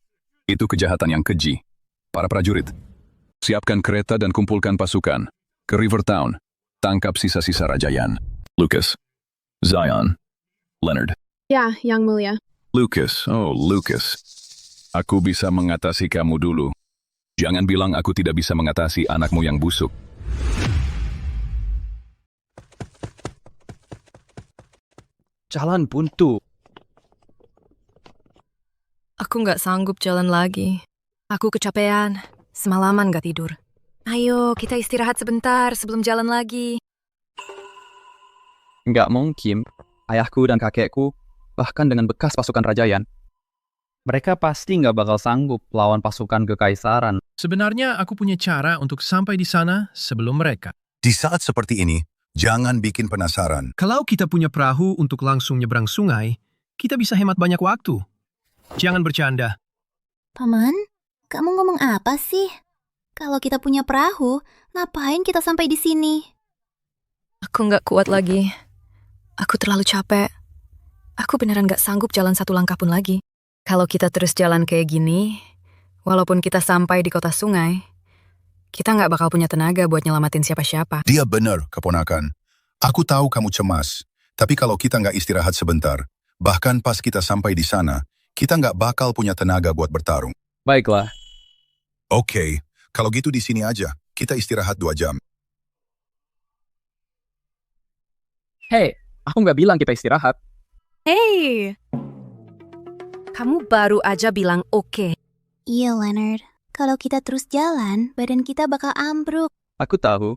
Itu kejahatan yang keji. Para prajurit, siapkan kereta dan kumpulkan pasukan. Ke Rivertown, tangkap sisa-sisa Raja Yan. Lucas, Zion, Leonard. Ya, Yang mulia. Lucas, aku bisa mengatasi kamu dulu. Jangan bilang aku tidak bisa mengatasi anakmu yang busuk. Jalan buntu. Aku nggak sanggup jalan lagi. Aku kecapean. Semalaman nggak tidur. Ayo, kita istirahat sebentar sebelum jalan lagi. Nggak mungkin. Ayahku dan kakekku, bahkan dengan bekas pasukan Raja Yan, mereka pasti nggak bakal sanggup lawan pasukan kekaisaran. Sebenarnya aku punya cara untuk sampai di sana sebelum mereka. Di saat seperti ini, jangan bikin penasaran. Kalau kita punya perahu untuk langsung nyebrang sungai, kita bisa hemat banyak waktu. Jangan bercanda. Paman, kamu ngomong apa sih? Kalau kita punya perahu, ngapain kita sampai di sini? Aku nggak kuat lagi. Aku terlalu capek. Aku beneran nggak sanggup jalan satu langkah pun lagi. Kalau kita terus jalan kayak gini, walaupun kita sampai di kota sungai, kita nggak bakal punya tenaga buat nyelamatin siapa-siapa. Dia benar, keponakan. Aku tahu kamu cemas, tapi kalau kita nggak istirahat sebentar, bahkan pas kita sampai di sana, kita nggak bakal punya tenaga buat bertarung. Baiklah. Oke, kalau gitu di sini aja. Kita istirahat 2 jam. Hei, aku nggak bilang kita istirahat. Hey, kamu baru aja bilang oke. Iya, Leonard. Kalau kita terus jalan, badan kita bakal ambruk. Aku tahu.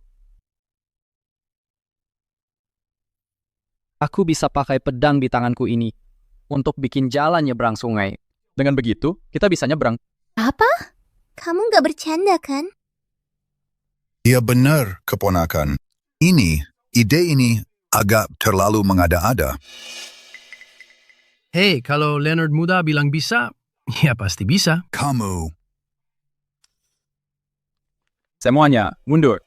Aku bisa pakai pedang di tanganku ini untuk bikin jalan nyebrang sungai. Dengan begitu, kita bisa nyebrang. Apa? Kamu nggak bercanda, kan? Dia benar, keponakan. Ide ini agak terlalu mengada-ada. Hei, kalau Leonard muda bilang bisa, ya pasti bisa. Kamu. Semuanya, mundur.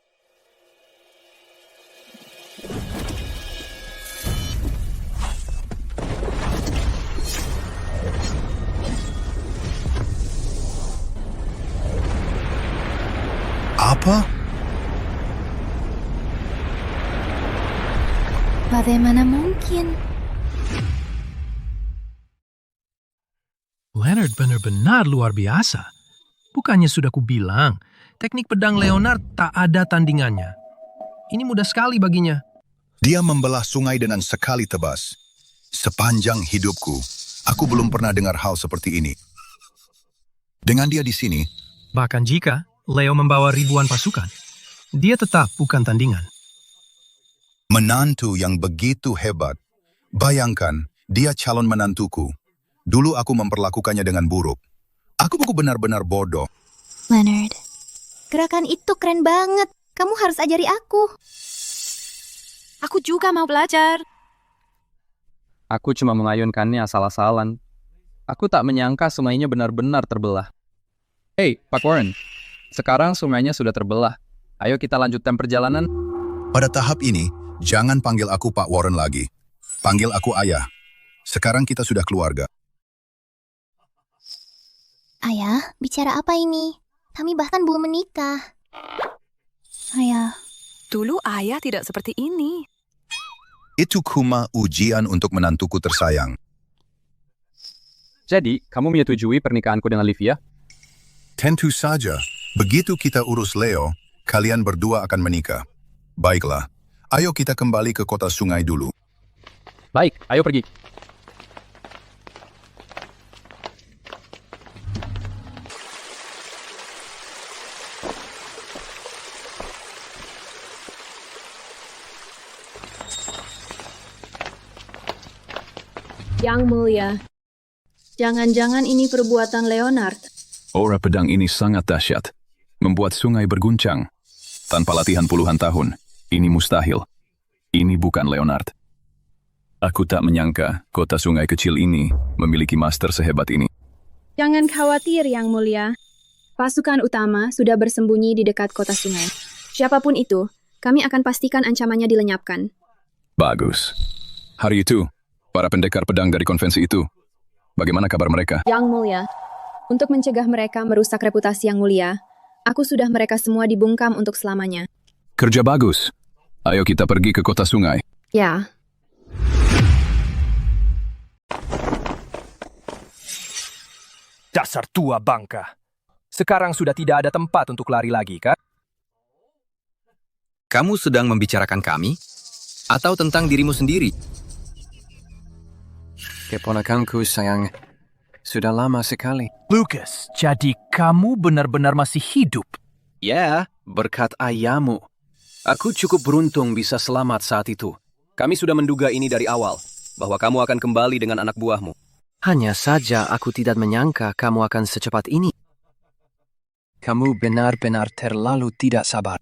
Apa? Bagaimana mungkin? Leonard benar-benar luar biasa. Bukannya sudah kubilang, teknik pedang Leonard tak ada tandingannya. Ini mudah sekali baginya. Dia membelah sungai dengan sekali tebas. Sepanjang hidupku, aku belum pernah dengar hal seperti ini. Dengan dia di sini, Bahkan jika Leo membawa ribuan pasukan, dia tetap bukan tandingan. menantu yang begitu hebat. Bayangkan, dia calon menantuku. Dulu aku memperlakukannya dengan buruk. Aku benar-benar bodoh. Leonard, gerakan itu keren banget. Kamu harus ajari aku. Aku juga mau belajar. Aku cuma mengayunkannya asal-asalan. Aku tak menyangka sungainya benar-benar terbelah. Hei, Pak Warren. Sekarang sungainya sudah terbelah. Ayo kita lanjutkan perjalanan. Pada tahap ini, jangan panggil aku Pak Warren lagi. Panggil aku Ayah. Sekarang kita sudah keluarga. Ayah, bicara apa ini? Kami bahkan belum menikah. Ayah. Dulu ayah tidak seperti ini. Itu cuma ujian untuk menantuku tersayang. Jadi, kamu menyetujui pernikahanku dengan Livia? Tentu saja. Begitu kita urus Leo, kalian berdua akan menikah. Baiklah, ayo kita kembali ke kota sungai dulu. Baik, ayo pergi. Yang mulia, jangan-jangan ini perbuatan Leonard. Aura pedang ini sangat dahsyat, membuat sungai berguncang. Tanpa latihan puluhan tahun, ini mustahil. Ini bukan Leonard. Aku tak menyangka kota sungai kecil ini memiliki master sehebat ini. Jangan khawatir, Yang Mulia. Pasukan utama sudah bersembunyi di dekat kota sungai. Siapapun itu, kami akan pastikan ancamannya dilenyapkan. Bagus. Hari itu, para pendekar pedang dari konvensi itu, bagaimana kabar mereka? Yang Mulia, untuk mencegah mereka merusak reputasi Yang Mulia, aku sudah mereka semua dibungkam untuk selamanya. Kerja bagus. Ayo kita pergi ke kota sungai. Ya. Dasar tua bangka. Sekarang sudah tidak ada tempat untuk lari lagi, kan? Kamu sedang membicarakan kami? Atau tentang dirimu sendiri? Keponakanku sayang, sudah lama sekali. Lucas, jadi kamu benar-benar masih hidup? Ya, berkat ayahmu. Aku cukup beruntung bisa selamat saat itu. Kami sudah menduga ini dari awal, bahwa kamu akan kembali dengan anak buahmu. Hanya saja aku tidak menyangka kamu akan secepat ini. Kamu benar-benar terlalu tidak sabar.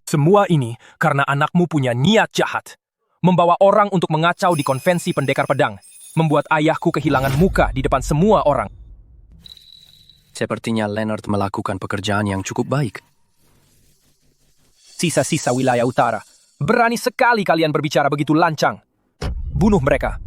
Semua ini karena anakmu punya niat jahat. Membawa orang untuk mengacau di konvensi pendekar pedang. Membuat ayahku kehilangan muka di depan semua orang. Sepertinya Leonard melakukan pekerjaan yang cukup baik. Sisa-sisa wilayah utara. Berani sekali kalian berbicara begitu lancang. Bunuh mereka.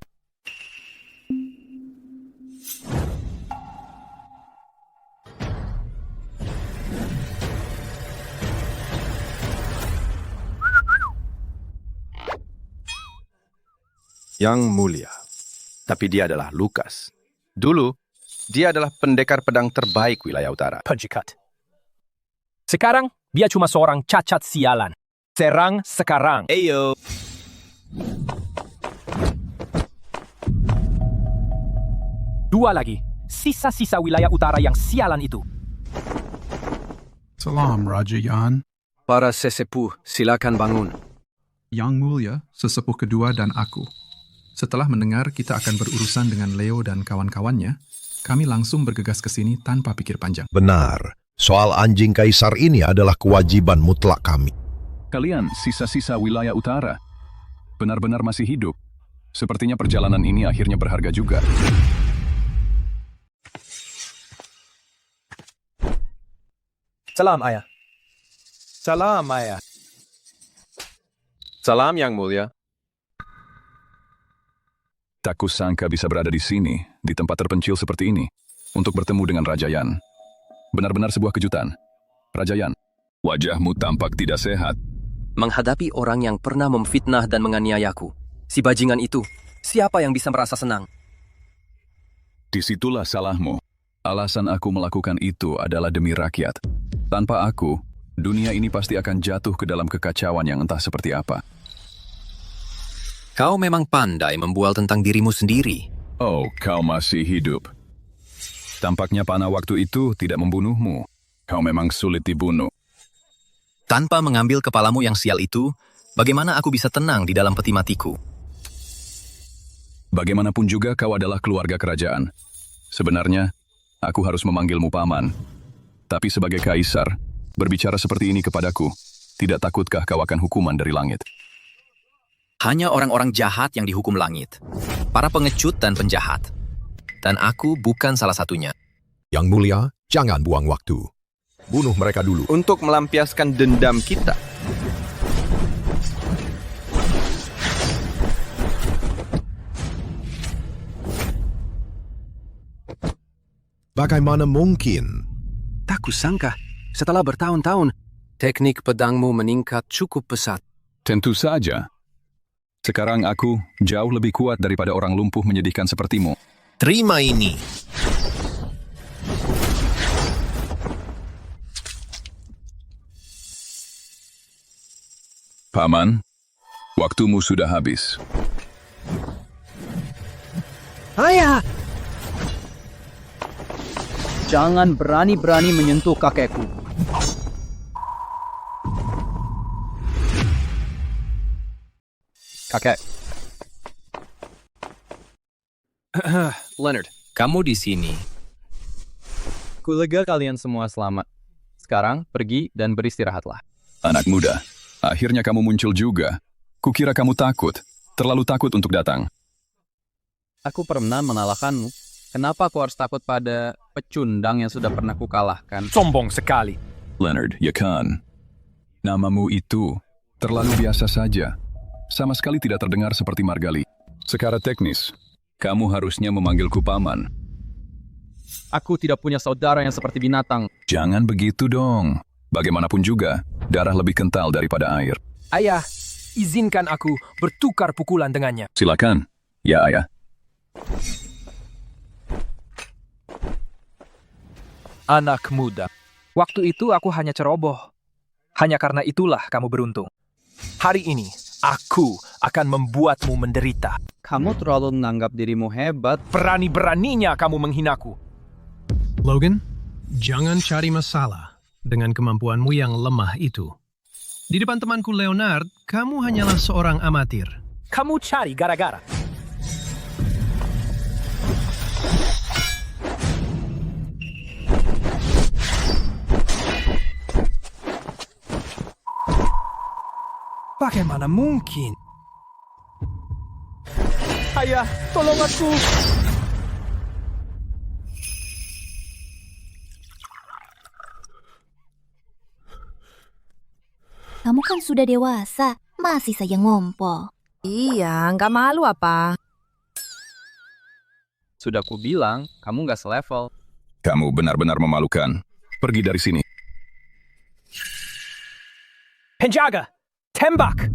Yang Mulia. Tapi dia adalah Lucas. Dulu, dia adalah pendekar pedang terbaik wilayah utara. Penjikat. Sekarang, dia cuma seorang cacat sialan. Serang sekarang. Eyo. Dua lagi. Sisa-sisa wilayah utara yang sialan itu. Salam, Raja Yan. Para sesepuh, silakan bangun. Yang Mulia, sesepuh kedua dan aku. Setelah mendengar kita akan berurusan dengan Leo dan kawan-kawannya, kami langsung bergegas ke sini tanpa pikir panjang. Benar, soal anjing kaisar ini adalah kewajiban mutlak kami. Kalian, sisa-sisa wilayah utara, benar-benar masih hidup. Sepertinya perjalanan ini akhirnya berharga juga. Salam, Ayah. Salam, Ayah. Salam, Yang Mulia. Tak kusangka bisa berada di sini, di tempat terpencil seperti ini, untuk bertemu dengan Raja Yan. Benar-benar sebuah kejutan. Raja Yan, wajahmu tampak tidak sehat. Menghadapi orang yang pernah memfitnah dan menganiayaku, si bajingan itu, siapa yang bisa merasa senang? Disitulah salahmu. Alasan aku melakukan itu adalah demi rakyat. Tanpa aku, dunia ini pasti akan jatuh ke dalam kekacauan yang entah seperti apa. Kau memang pandai membual tentang dirimu sendiri. Oh, kau masih hidup. Tampaknya panah waktu itu tidak membunuhmu. Kau memang sulit dibunuh. Tanpa mengambil kepalamu yang sial itu, bagaimana aku bisa tenang di dalam peti matiku? Bagaimanapun juga kau adalah keluarga kerajaan. Sebenarnya, aku harus memanggilmu paman. Tapi sebagai kaisar, berbicara seperti ini kepadaku, tidak takutkah kau akan hukuman dari langit? Hanya orang-orang jahat yang dihukum langit. Para pengecut dan penjahat. Dan aku bukan salah satunya. Yang mulia, jangan buang waktu. Bunuh mereka dulu. Untuk melampiaskan dendam kita. Bagaimana mungkin? Tak kusangka, setelah bertahun-tahun, teknik pedangmu meningkat cukup pesat. Tentu saja. Sekarang aku jauh lebih kuat daripada orang lumpuh menyedihkan sepertimu. Terima ini. Paman, waktumu sudah habis. Ayah! Jangan berani-berani menyentuh kakekku. Kakek. Leonard, kamu di sini. Kulega kalian semua selamat. Sekarang pergi dan beristirahatlah. Anak muda, akhirnya kamu muncul juga. Kukira kamu takut, terlalu takut untuk datang. Aku pernah mengalahkanmu. Kenapa aku harus takut pada pecundang yang sudah pernah kukalahkan? Sombong sekali. Leonard, ya kan? Namamu itu terlalu biasa saja. Sama sekali tidak terdengar seperti Margali. Secara teknis, kamu harusnya memanggilku paman. Aku tidak punya saudara yang seperti binatang. Jangan begitu dong. Bagaimanapun juga, darah lebih kental daripada air. Ayah, izinkan aku bertukar pukulan dengannya. Silakan. Ya, ayah. Anak muda, waktu itu aku hanya ceroboh. Hanya karena itulah kamu beruntung. Hari ini, aku akan membuatmu menderita. Kamu terlalu menganggap dirimu hebat. Berani-beraninya kamu menghinaku. Logan, jangan cari masalah dengan kemampuanmu yang lemah itu. Di depan temanku Leonard, kamu hanyalah seorang amatir. Kamu cari gara-gara. Bagaimana mungkin? Ayah, tolong aku. Kamu kan sudah dewasa, masih saja ngompo. Iya, nggak malu apa? Sudah ku bilang, kamu nggak selevel. Kamu benar-benar memalukan. Pergi dari sini. Penjaga, tembak!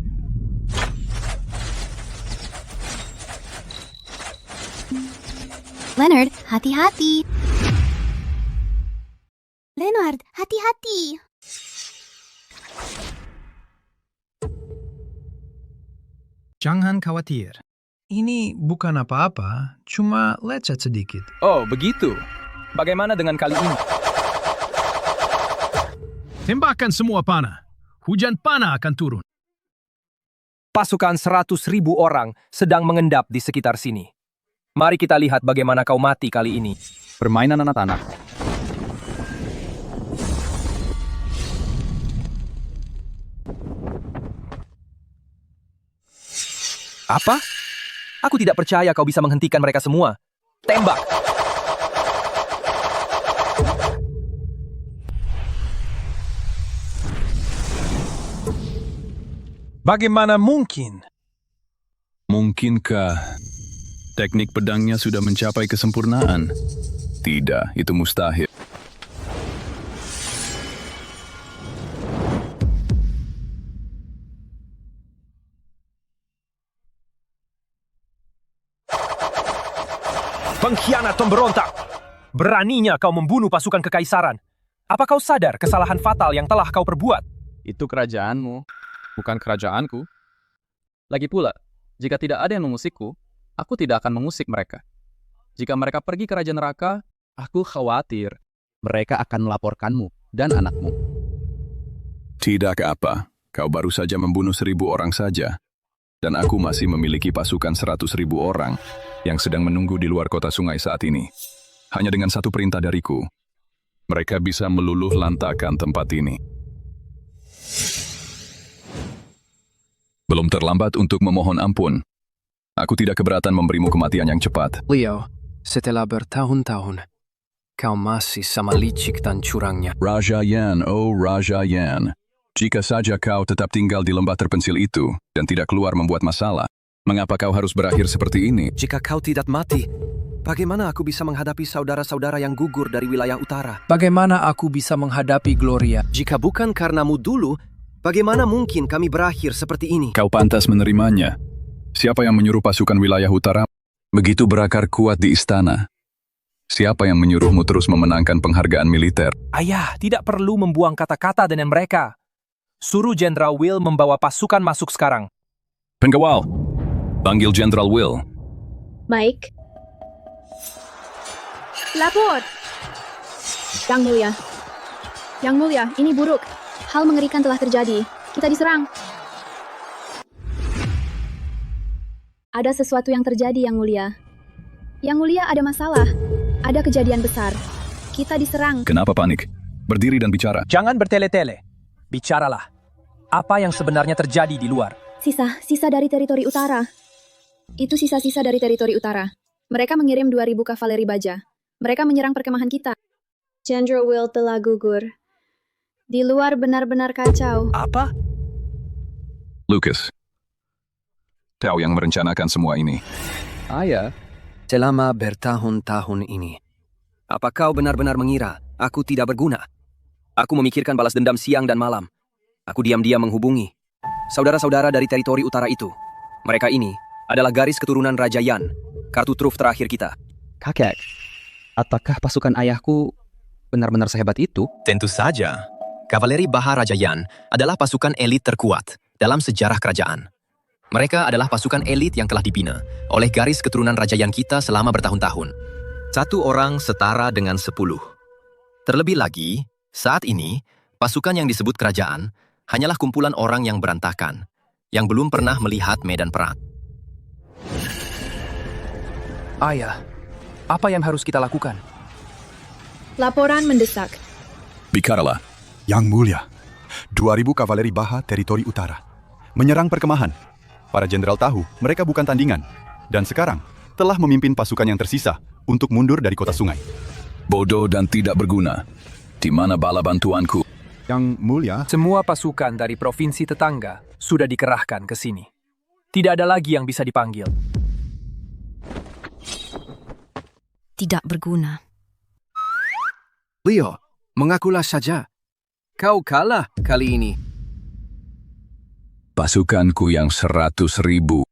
Leonard, hati-hati. Leonard, hati-hati. Jangan khawatir. Ini bukan apa-apa, cuma lecet sedikit. Oh, begitu. Bagaimana dengan kali ini? Tembakan semua panah. Hujan panah akan turun. Pasukan 100.000 orang sedang mengendap di sekitar sini. Mari kita lihat bagaimana kau mati kali ini. Permainan anak-anak. Apa? Aku tidak percaya kau bisa menghentikan mereka semua. Tembak! Bagaimana mungkin? Mungkinkah teknik pedangnya sudah mencapai kesempurnaan? Tidak, itu mustahil. Pengkhianat pemberontak! Beraninya kau membunuh pasukan kekaisaran. Apa kau sadar kesalahan fatal yang telah kau perbuat? Itu kerajaanmu, bukan kerajaanku. Lagi pula, jika tidak ada yang mengusikku, aku tidak akan mengusik mereka. Jika mereka pergi ke Raja Neraka, aku khawatir mereka akan melaporkanmu dan anakmu. Tidak apa, kau baru saja membunuh 1.000 orang saja. Dan aku masih memiliki pasukan 100.000 orang yang sedang menunggu di luar kota sungai saat ini. Hanya dengan satu perintah dariku, mereka bisa meluluh lantakkan tempat ini. Belum terlambat untuk memohon ampun. Aku tidak keberatan memberimu kematian yang cepat. Leo, setelah bertahun-tahun, kau masih sama licik dan curangnya. Raja Yan, oh Raja Yan. Jika saja kau tetap tinggal di lembah terpencil itu dan tidak keluar membuat masalah, mengapa kau harus berakhir seperti ini? Jika kau tidak mati, bagaimana aku bisa menghadapi saudara-saudara yang gugur dari wilayah utara? Bagaimana aku bisa menghadapi Gloria? Jika bukan karenamu dulu, bagaimana mungkin kami berakhir seperti ini? Kau pantas menerimanya. Siapa yang menyuruh pasukan wilayah utara begitu berakar kuat di istana? Siapa yang menyuruhmu terus memenangkan penghargaan militer? Ayah, tidak perlu membuang kata-kata dengan mereka. Suruh Jenderal Will membawa pasukan masuk sekarang. Pengawal, panggil Jenderal Will. Baik. Lapor! Yang Mulia. Yang Mulia, ini buruk. Hal mengerikan telah terjadi. Kita diserang. Ada sesuatu yang terjadi, Yang Mulia. Yang Mulia, ada masalah. Ada kejadian besar. Kita diserang. Kenapa panik? Berdiri dan bicara. Jangan bertele-tele. Bicaralah. Apa yang sebenarnya terjadi di luar? Sisa dari teritori utara. Itu sisa-sisa dari teritori utara. Mereka mengirim 2.000 kavaleri baja. Mereka menyerang perkemahan kita. Jenderal Will telah gugur. Di luar benar-benar kacau. Apa? Lucas, kau yang merencanakan semua ini. Ayah, selama bertahun-tahun ini, apa kau benar-benar mengira aku tidak berguna? Aku memikirkan balas dendam siang dan malam. Aku diam-diam menghubungi saudara-saudara dari teritori utara itu. Mereka ini adalah garis keturunan Raja Yan, kartu truf terakhir kita. Kakek, apakah pasukan ayahku benar-benar sehebat itu? Tentu saja. Kavaleri Baha Raja Yan adalah pasukan elit terkuat dalam sejarah kerajaan. Mereka adalah pasukan elit yang telah dibina oleh garis keturunan Raja Yan kita selama bertahun-tahun. 1 orang setara dengan 10. Terlebih lagi, saat ini, pasukan yang disebut kerajaan hanyalah kumpulan orang yang berantakan, yang belum pernah melihat medan perang. Ayah, apa yang harus kita lakukan? Laporan mendesak. Bicaralah. Yang Mulia, 2.000 kavaleri Baha teritori utara. Menyerang perkemahan. Para jenderal tahu mereka bukan tandingan. Dan sekarang telah memimpin pasukan yang tersisa untuk mundur dari kota sungai. Bodoh dan tidak berguna. Di mana bala bantuanku? Yang Mulia, semua pasukan dari provinsi tetangga sudah dikerahkan ke sini. Tidak ada lagi yang bisa dipanggil. Tidak berguna. Leo, mengakulah saja. Kau kalah kali ini. Pasukanku yang 100.000.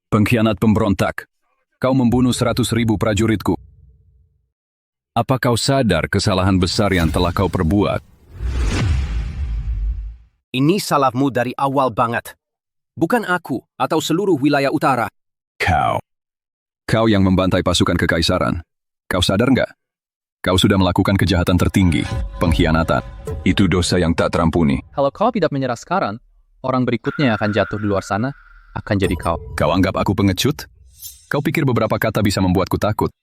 Pengkhianat pemberontak. Kau membunuh 100.000 prajuritku. Apa kau sadar kesalahan besar yang telah kau perbuat? Ini salahmu dari awal banget. Bukan aku atau seluruh wilayah utara. Kau yang membantai pasukan kekaisaran. Kau sadar nggak? Kau sudah melakukan kejahatan tertinggi, pengkhianatan. Itu dosa yang tak terampuni. Kalau kau tidak menyerah sekarang, orang berikutnya yang akan jatuh di luar sana akan jadi kau. Kau anggap aku pengecut? Kau pikir beberapa kata bisa membuatku takut?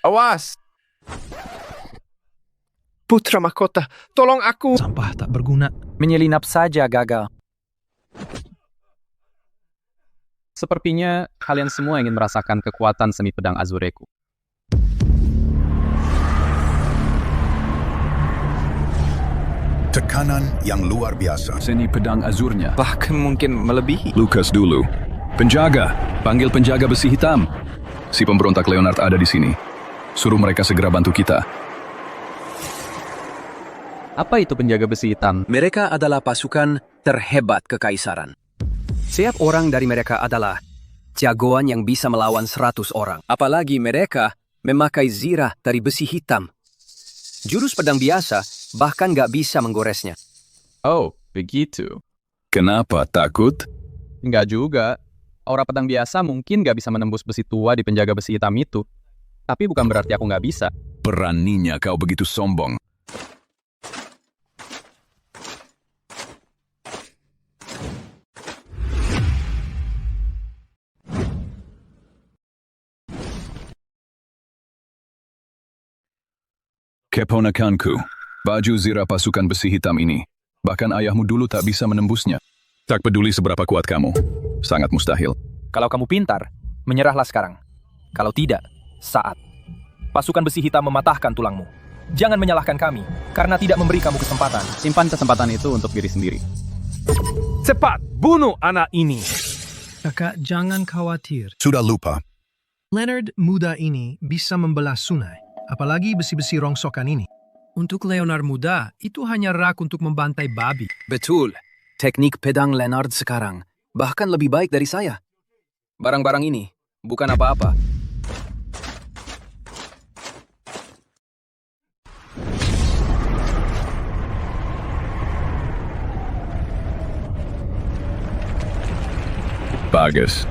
Awas! Putra mahkota, tolong aku! Sampah tak berguna. Menyelinap saja gagal. Sepertinya kalian semua ingin merasakan kekuatan seni pedang Azureku. Tekanan yang luar biasa. Seni pedang azurnya. Bahkan mungkin melebihi. Lucas dulu. Penjaga, panggil penjaga besi hitam. Si pemberontak Leonard ada di sini. Suruh mereka segera bantu kita. Apa itu penjaga besi hitam? Mereka adalah pasukan terhebat kekaisaran. Setiap orang dari mereka adalah jagoan yang bisa melawan 100 orang. Apalagi mereka memakai zirah dari besi hitam. Jurus pedang biasa bahkan gak bisa menggoresnya. Oh, begitu. Kenapa takut? Enggak juga. Aura pedang biasa mungkin gak bisa menembus besi tua di penjaga besi hitam itu. Tapi bukan berarti aku gak bisa. Beraninya kau begitu sombong. Keponakanku, baju zirah pasukan besi hitam ini. Bahkan ayahmu dulu tak bisa menembusnya. Tak peduli seberapa kuat kamu, sangat mustahil. Kalau kamu pintar, menyerahlah sekarang. Kalau tidak, saat. Pasukan besi hitam mematahkan tulangmu. Jangan menyalahkan kami, karena tidak memberi kamu kesempatan. Simpan kesempatan itu untuk diri sendiri. Cepat, bunuh anak ini. Kakak, jangan khawatir. Sudah lupa. Leonard muda ini bisa membelah sungai, apalagi besi-besi rongsokan ini. Untuk Leonard muda, itu hanya rak untuk membantai babi. Betul. Teknik pedang Leonard sekarang bahkan lebih baik dari saya. Barang-barang ini bukan apa-apa. Bagus.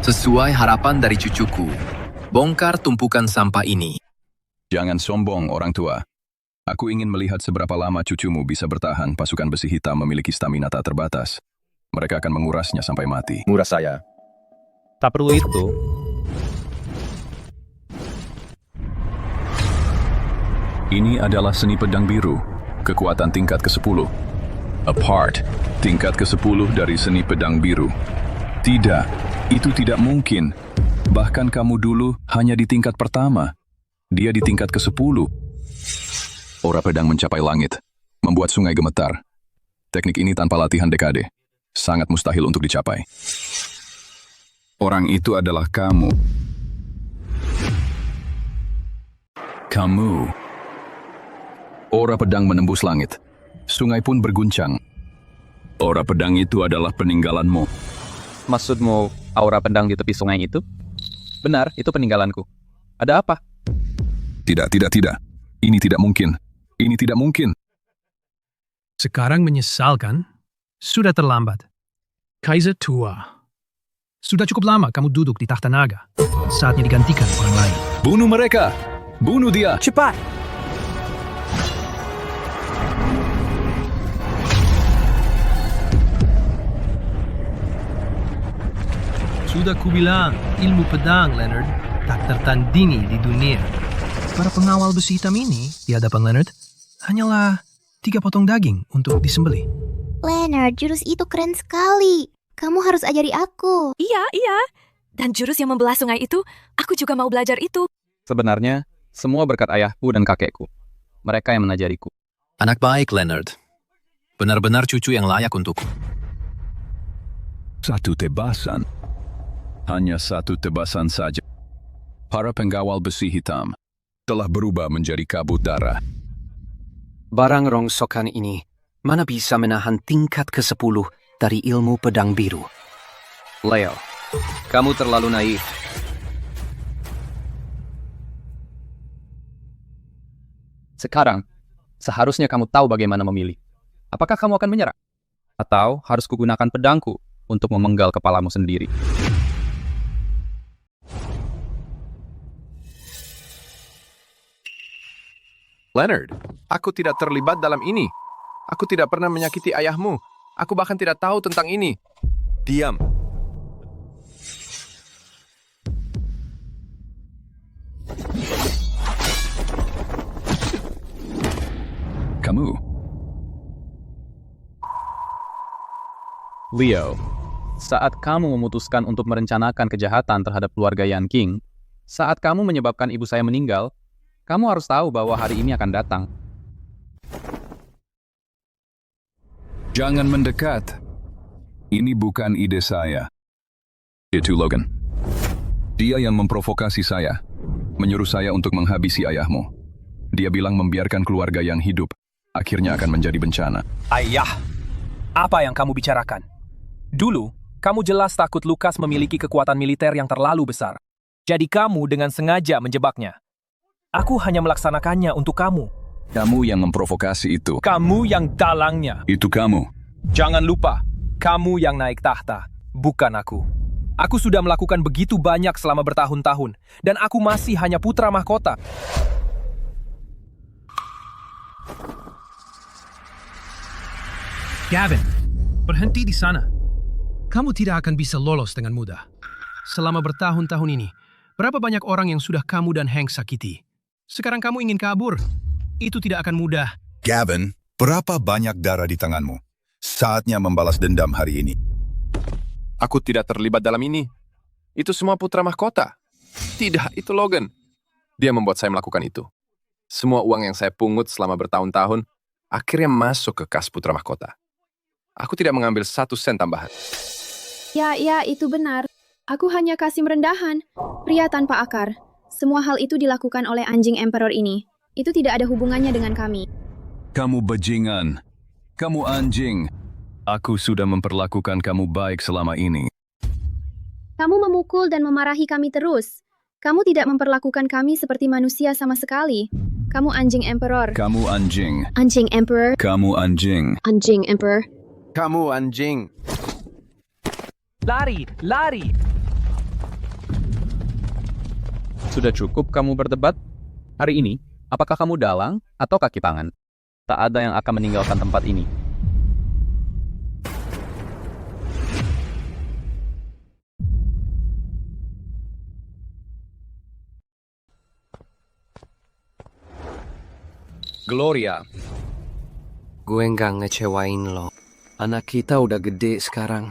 Sesuai harapan dari cucuku, bongkar tumpukan sampah ini. Jangan sombong, orang tua. Aku ingin melihat seberapa lama cucumu bisa bertahan. Pasukan besi hitam memiliki stamina tak terbatas. Mereka akan mengurasnya sampai mati. Murah saya. Tak perlu itu. Ini adalah seni pedang biru, kekuatan tingkat ke-10. Apart, tingkat ke-10 dari seni pedang biru. Tidak, itu tidak mungkin. Bahkan kamu dulu hanya di tingkat pertama. Dia di tingkat ke-10. Aura pedang mencapai langit, membuat sungai gemetar. Teknik ini tanpa latihan dekade, sangat mustahil untuk dicapai. Orang itu adalah kamu. Kamu. Aura pedang menembus langit. Sungai pun berguncang. Aura pedang itu adalah peninggalanmu. Maksudmu aura pedang di tepi sungai itu? Benar, itu peninggalanku. Ada apa? Tidak. Ini tidak mungkin. Ini tidak mungkin. Sekarang menyesalkan, sudah terlambat. Kaiser tua. Sudah cukup lama kamu duduk di tahta naga. Saatnya digantikan orang lain. Bunuh mereka! Bunuh dia! Cepat! Sudah kubilang, ilmu pedang, Leonard, tak tertandingi di dunia. Para pengawal besi hitam ini, di hadapan Leonard, hanyalah 3 potong daging untuk disembelih. Leonard, jurus itu keren sekali. Kamu harus ajari aku. Iya. Dan jurus yang membelah sungai itu, aku juga mau belajar itu. Sebenarnya, semua berkat ayahku dan kakekku. Mereka yang mengajariku. Anak baik, Leonard. Benar-benar cucu yang layak untukku. Satu tebasan. Hanya satu tebasan saja. Para pengawal besi hitam telah berubah menjadi kabut darah. Barang rongsokan ini mana bisa menahan tingkat ke-10 dari ilmu pedang biru. Leo, kamu terlalu naif. Sekarang, seharusnya kamu tahu bagaimana memilih. Apakah kamu akan menyerah? Atau harus kugunakan pedangku untuk memenggal kepalamu sendiri? Leonard, aku tidak terlibat dalam ini. Aku tidak pernah menyakiti ayahmu. Aku bahkan tidak tahu tentang ini. Diam. Kamu. Leo, saat kamu memutuskan untuk merencanakan kejahatan terhadap keluarga Yan King, saat kamu menyebabkan ibu saya meninggal, kamu harus tahu bahwa hari ini akan datang. Jangan mendekat. Ini bukan ide saya. Itu Logan. Dia yang memprovokasi saya, menyuruh saya untuk menghabisi ayahmu. Dia bilang membiarkan keluarga yang hidup akhirnya akan menjadi bencana. Ayah, apa yang kamu bicarakan? Dulu, kamu jelas takut Lucas memiliki kekuatan militer yang terlalu besar. Jadi kamu dengan sengaja menjebaknya. Aku hanya melaksanakannya untuk kamu. Kamu yang memprovokasi itu. Kamu yang dalangnya. Itu kamu. Jangan lupa, kamu yang naik tahta, bukan aku. Aku sudah melakukan begitu banyak selama bertahun-tahun, dan aku masih hanya putra mahkota. Gavin, berhenti di sana. Kamu tidak akan bisa lolos dengan mudah. Selama bertahun-tahun ini, berapa banyak orang yang sudah kamu dan Hank sakiti? Sekarang kamu ingin kabur. Itu tidak akan mudah. Gavin, Berapa banyak darah di tanganmu? Saatnya membalas dendam hari ini. Aku tidak terlibat dalam ini. Itu semua putra mahkota. Tidak, itu Logan. Dia membuat saya melakukan itu. Semua uang yang saya pungut selama bertahun-tahun akhirnya masuk ke kas putra mahkota. Aku tidak mengambil 1 sen tambahan. Ya, itu benar. Aku hanya kasih merendahan. Pria tanpa akar. Semua hal itu dilakukan oleh anjing Emperor ini. Itu tidak ada hubungannya dengan kami. Kamu bajingan. Kamu anjing. Aku sudah memperlakukan kamu baik selama ini. Kamu memukul dan memarahi kami terus. Kamu tidak memperlakukan kami seperti manusia sama sekali. Kamu anjing Emperor. Kamu anjing. Anjing Emperor. Kamu anjing. Anjing Emperor. Kamu anjing. Lari, lari! Sudah cukup kamu berdebat? Hari ini, apakah kamu dalang atau kaki tangan? Tak ada yang akan meninggalkan tempat ini. Gloria, gue nggak ngecewain lo. Anak kita udah gede sekarang.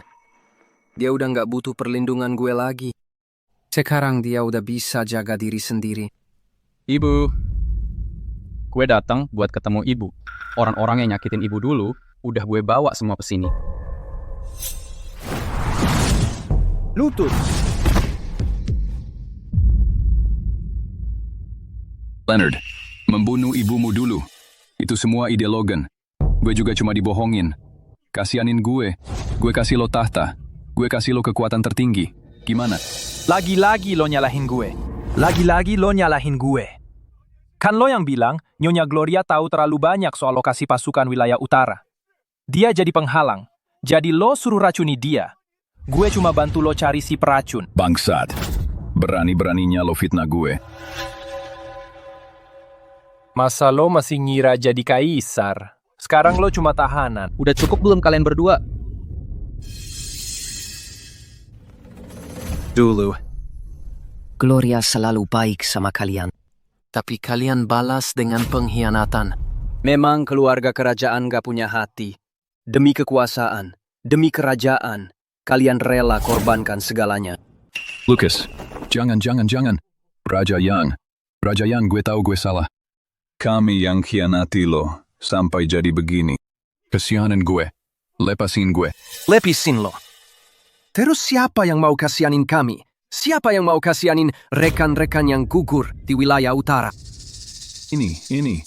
Dia udah nggak butuh perlindungan gue lagi. Sekarang dia udah bisa jaga diri sendiri. Ibu, gue datang buat ketemu ibu. Orang-orang yang nyakitin ibu dulu, udah gue bawa semua ke sini. Lutut! Leonard, membunuh ibumu dulu. Itu semua ide Logan. Gue juga cuma dibohongin. Kasianin gue. Gue kasih lo tahta. Gue kasih lo kekuatan tertinggi. Gimana? Lagi-lagi lo nyalahin gue. Lagi-lagi lo nyalahin gue. Kan lo yang bilang, Nyonya Gloria tahu terlalu banyak soal lokasi pasukan wilayah utara. Dia jadi penghalang. Jadi lo suruh racuni dia. Gue cuma bantu lo cari si peracun. Bangsat. Berani-beraninya lo fitnah gue. Masa lo masih ngira jadi kaisar? Sekarang lo cuma tahanan. Udah cukup belum kalian berdua? Dulu, Gloria selalu baik sama kalian. Tapi kalian balas dengan pengkhianatan. Memang keluarga kerajaan gak punya hati. Demi kekuasaan, demi kerajaan, kalian rela korbankan segalanya. Lucas, jangan. Raja Yang, gue tahu gue salah. Kami yang khianati lo sampai jadi begini. Kasihanin gue. Lepasin gue. Lepasin lo. Terus siapa yang mau kasihanin kami? Siapa yang mau kasihanin rekan-rekan yang gugur di wilayah utara? Ini.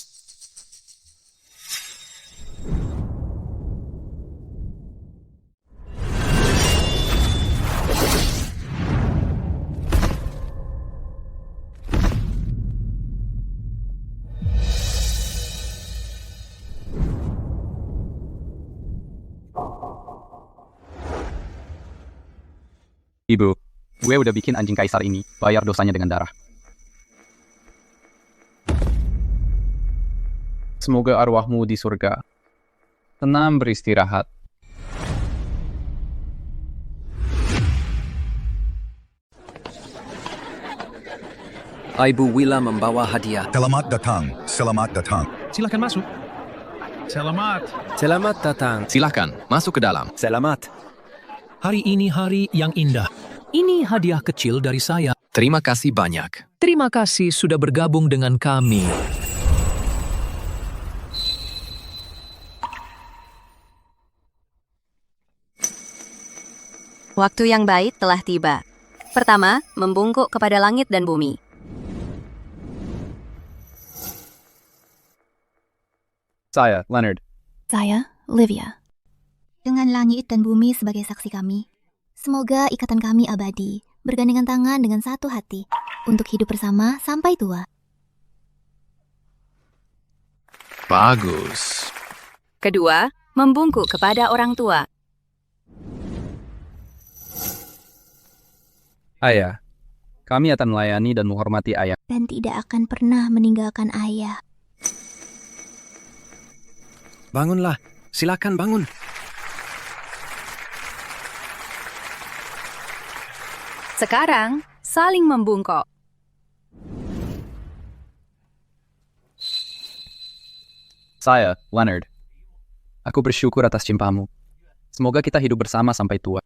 Ibu, gue udah bikin anjing kaisar ini bayar dosanya dengan darah. Semoga arwahmu di surga tenang beristirahat. Ibu Willa membawa hadiah. Selamat datang. Silakan masuk. Selamat. Selamat datang. Silakan, masuk ke dalam. Selamat. Hari ini hari yang indah. Ini hadiah kecil dari saya. Terima kasih banyak. Terima kasih sudah bergabung dengan kami. Waktu yang baik telah tiba. Pertama, membungkuk kepada langit dan bumi. Saya, Leonard. Saya, Livia. Dengan langit dan bumi sebagai saksi kami, semoga ikatan kami abadi, bergandengan tangan dengan satu hati, untuk hidup bersama sampai tua. Bagus. Kedua, membungkuk kepada orang tua. Ayah, kami akan melayani dan menghormati ayah. Dan tidak akan pernah meninggalkan ayah. Bangunlah, silakan bangun. Sekarang, saling membungkuk. Saya, Leonard. Aku bersyukur atas cimpamu. Semoga kita hidup bersama sampai tua.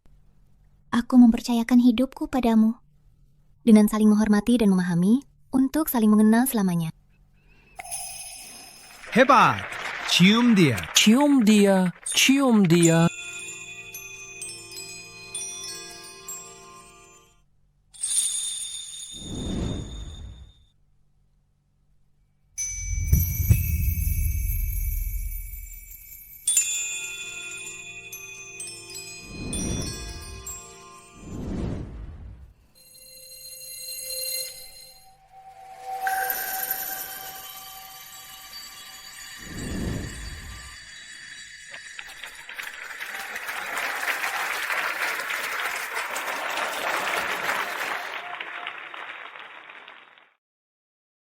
Aku mempercayakan hidupku padamu. Dengan saling menghormati dan memahami, untuk saling mengenal selamanya. Hebat! Cium dia. Cium dia, cium dia.